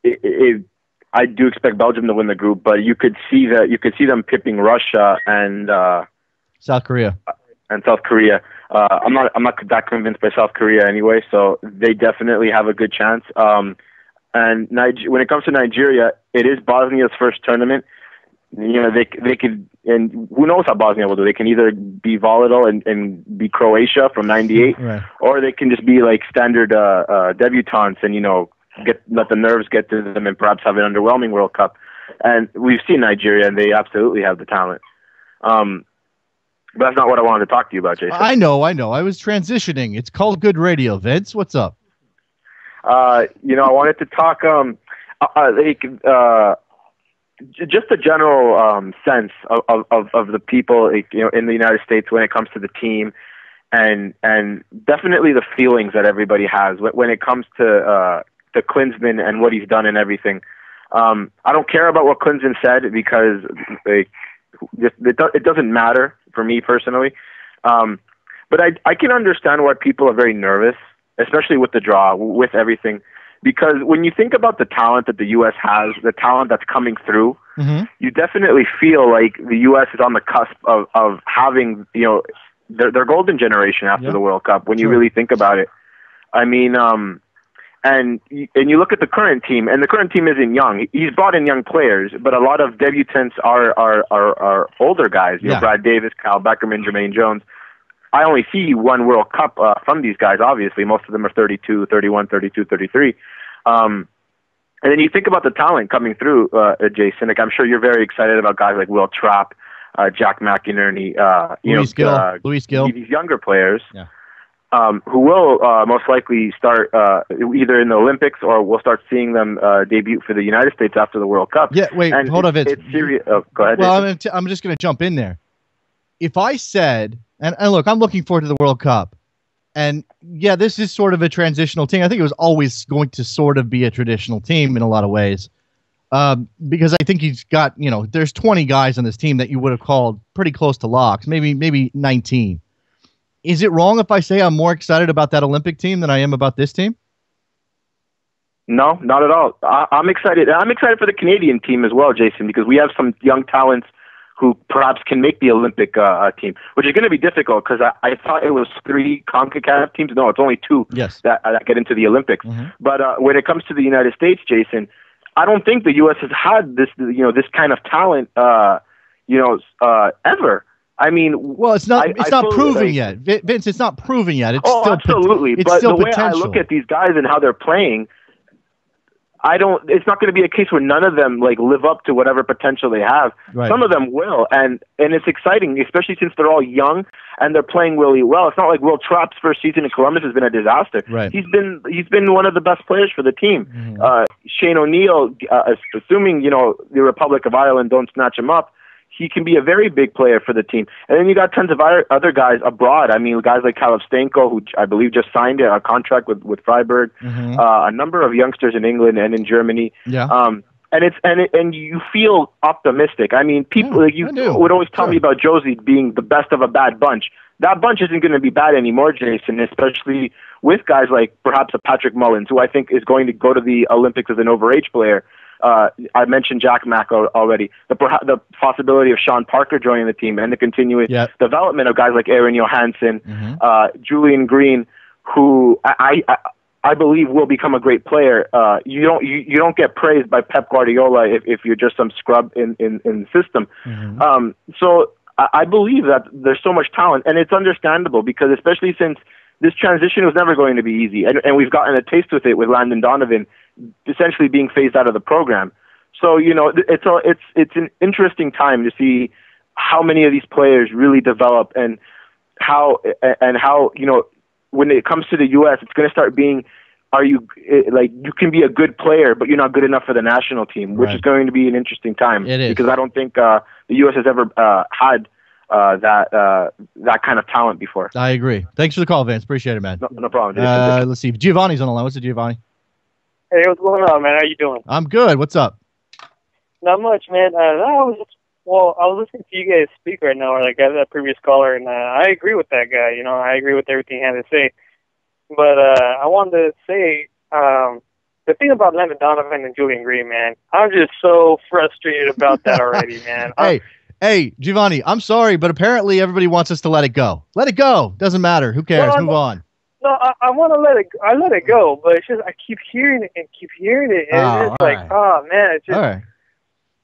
do expect Belgium to win the group, but you could see them pipping Russia and South Korea. I'm not that convinced by South Korea anyway, so they definitely have a good chance. And when it comes to Nigeria, it is Bosnia's first tournament. They could, and who knows how Bosnia will do. They can either be volatile and be Croatia from '98, right, or they can just be like standard debutantes and let the nerves get to them and perhaps have an underwhelming World Cup. And we've seen Nigeria, and they absolutely have the talent. But that's not what I wanted to talk to you about, Jason. I know. I was transitioning. It's called good radio. Vince, what's up? I wanted to talk. Just a general sense of the people, in the United States when it comes to the team, and definitely the feelings that everybody has when it comes to Klinsmann and what he's done and everything. I don't care about what Klinsmann said because it doesn't matter for me personally. But I can understand why people are very nervous, especially with the draw, with everything. Because when you think about the talent that the U.S. has, the talent that's coming through, you definitely feel like the U.S. is on the cusp of having, their golden generation after the World Cup, when you really think about it. I mean, and you look at the current team, and the current team isn't young. He's brought in young players, but a lot of debutants are older guys. Brad Davis, Kyle Beckerman, Jermaine Jones. I only see one World Cup from these guys, obviously. Most of them are 32, 31, 32, 33. And then you think about the talent coming through, Jason. Like, I'm sure you're very excited about guys like Will Trapp, Jack McInerney, Louis Gill. These younger players who will most likely start either in the Olympics or we'll start seeing them debut for the United States after the World Cup. Yeah, wait, hold on, Vince. It's serious. Oh, go ahead. Well, I'm just going to jump in there. If I said, and look, I'm looking forward to the World Cup, and yeah, this is sort of a transitional team. I think it was always going to sort of be a traditional team in a lot of ways, because I think he's got, there's 20 guys on this team that you would have called pretty close to locks, maybe 19. Is it wrong if I say I'm more excited about that Olympic team than I am about this team? No, not at all. I'm excited. I'm excited for the Canadian team as well, Jason, because we have some young talents who perhaps can make the Olympic team, which is going to be difficult because I thought it was 3 CONCACAF teams. No, it's only 2 that get into the Olympics. But when it comes to the United States, Jason, I don't think the U.S. has had this, this kind of talent, ever. I mean, well, it's not proving yet, Vince. It's not proving yet. It's still absolutely. But the way I look at these guys and how they're playing, it's not going to be a case where none of them live up to whatever potential they have. Right. Some of them will, and it's exciting, especially since they're all young and they're playing really well. It's not like Will Trapp's first season in Columbus has been a disaster. Right. He's been one of the best players for the team. Shane O'Neill, assuming the Republic of Ireland don't snatch him up, he can be a very big player for the team. And then you got tons of other guys abroad. I mean, guys like Caleb Stanko, who I believe just signed a contract with Freiburg. A number of youngsters in England and in Germany. Yeah. And you feel optimistic. I mean, people would always tell me about Josie being the best of a bad bunch. That bunch isn't going to be bad anymore, Jason, especially with guys like perhaps a Patrick Mullins, who I think is going to go to the Olympics as an overage player. I mentioned Jack Mack already. The possibility of Sean Parker joining the team and the continuous development of guys like Aaron Johansson, Julian Green, who I believe will become a great player. You don't get praised by Pep Guardiola if you're just some scrub in the system. So I believe that there's so much talent, and it's understandable because especially since this transition was never going to be easy, and we've gotten a taste with it with Landon Donovan essentially being phased out of the program. So, it's an interesting time to see how many of these players really develop and how, when it comes to the U.S., it's going to start being, you can be a good player, but you're not good enough for the national team, which is going to be an interesting time. It is. Because I don't think the U.S. has ever had that kind of talent before. I agree. Thanks for the call, Vince. Appreciate it, man. No problem. Let's see. Giovanni's on the line. What's it, Giovanni? Hey, what's going on, man? How you doing? I'm good. What's up? Not much, man. I was listening to you guys speak right now, or that previous caller, and I agree with that guy. I agree with everything he had to say. But I wanted to say the thing about Landon Donovan and Julian Green, man, I'm just so frustrated about that already, man. Hey, Giovanni, I'm sorry, but apparently everybody wants us to let it go. Let it go. Doesn't matter. Who cares? Move on. No, I want to let it. I let it go, but it's just I keep hearing it and keep hearing it, and it's like, oh man, it's just. All right.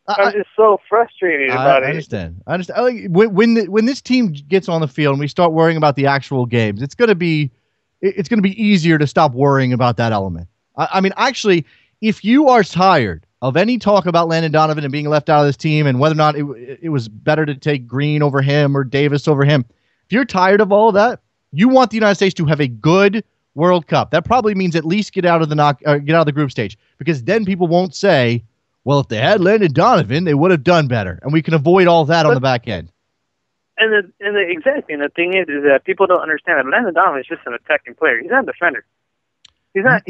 I'm just so frustrated about it. I understand. When this team gets on the field and we start worrying about the actual games, it's gonna be easier to stop worrying about that element. I mean, actually, if you are tired of any talk about Landon Donovan and being left out of this team and whether or not it was better to take Green over him or Davis over him, if you're tired of all of that, you want the United States to have a good World Cup. That probably means at least get out of the group stage, because then people won't say, well, if they had Landon Donovan, they would have done better, and we can avoid all that on the back end. Exactly. And the thing is that people don't understand that Landon Donovan is just an attacking player. He's not a defender. He's not.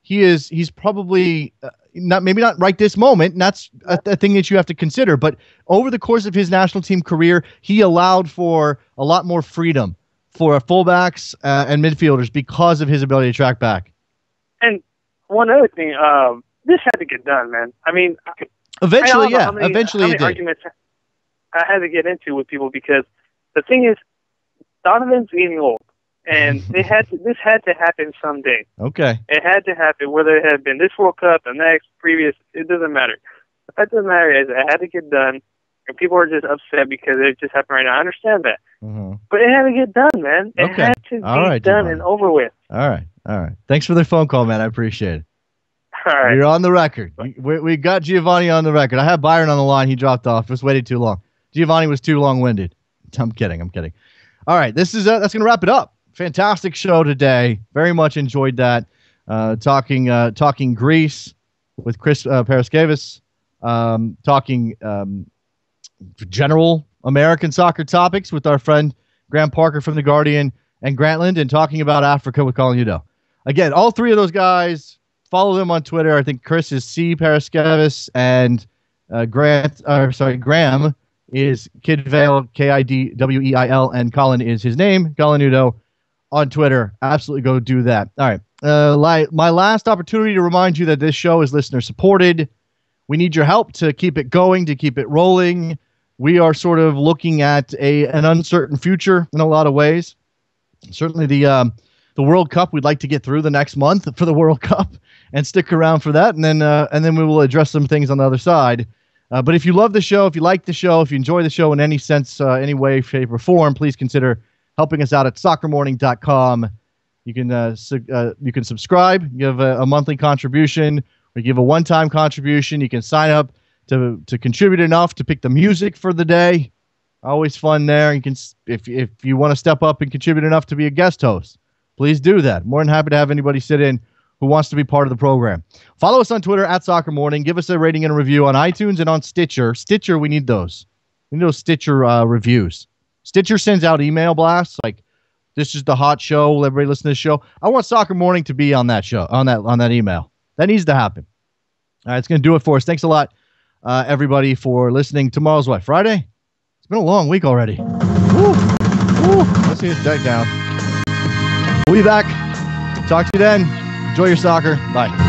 He's probably maybe not right this moment. And that's a thing that you have to consider. But over the course of his national team career, he allowed for a lot more freedom for fullbacks and midfielders because of his ability to track back. And one other thing, this had to get done, man. I mean, eventually it did. Arguments I had to get into with people because the thing is, Donovan's getting old. And this had to happen someday. Okay. It had to happen, whether it had been this World Cup, the next, previous, it doesn't matter. The fact of the matter is it had to get done, and people are just upset because it just happened right now. I understand that. Mm-hmm. But it had to get done, man. It had to be done and over with. All right. Thanks for the phone call, man. I appreciate it. All right. You're on the record. We got Giovanni on the record. I had Byron on the line. He dropped off. Just waited too long. Giovanni was too long-winded. I'm kidding. All right. That's going to wrap it up. Fantastic show today. Very much enjoyed that. Talking Greece with Chris Paraskavis. Talking general American soccer topics with our friend Graham Parker from The Guardian and Grantland, and talking about Africa with Colin Udo. Again, all three of those guys, follow them on Twitter. I think Chris is C. Paraskavis and Graham is Kidweil, Kidweil, and Colin is his name, Colin Udo. On Twitter. Absolutely go do that. All right. My last opportunity to remind you that this show is listener supported. We need your help to keep it going, to keep it rolling. We are sort of looking at an uncertain future in a lot of ways. Certainly the World Cup, we'd like to get through the next month for the World Cup and stick around for that. And then we will address some things on the other side. But if you love the show, if you like the show, if you enjoy the show in any sense, any way, shape, or form, please consider helping us out at soccermorning.com. You can subscribe, give a monthly contribution, or give a one-time contribution. You can sign up to contribute enough to pick the music for the day. Always fun there. You can, if you want to step up and contribute enough to be a guest host, please do that. More than happy to have anybody sit in who wants to be part of the program. Follow us on Twitter at Soccer Morning. Give us a rating and a review on iTunes and on Stitcher. Stitcher, we need those. We need those Stitcher reviews. Stitcher sends out email blasts like, "This is the hot show. Will everybody listen to this show?" I want Soccer Morning to be on that show, on that email. That needs to happen. All right, it's going to do it for us. Thanks a lot, everybody, for listening. Tomorrow's what, Friday? It's been a long week already. Woo. Let's see it deck down. We'll be back. Talk to you then. Enjoy your soccer. Bye.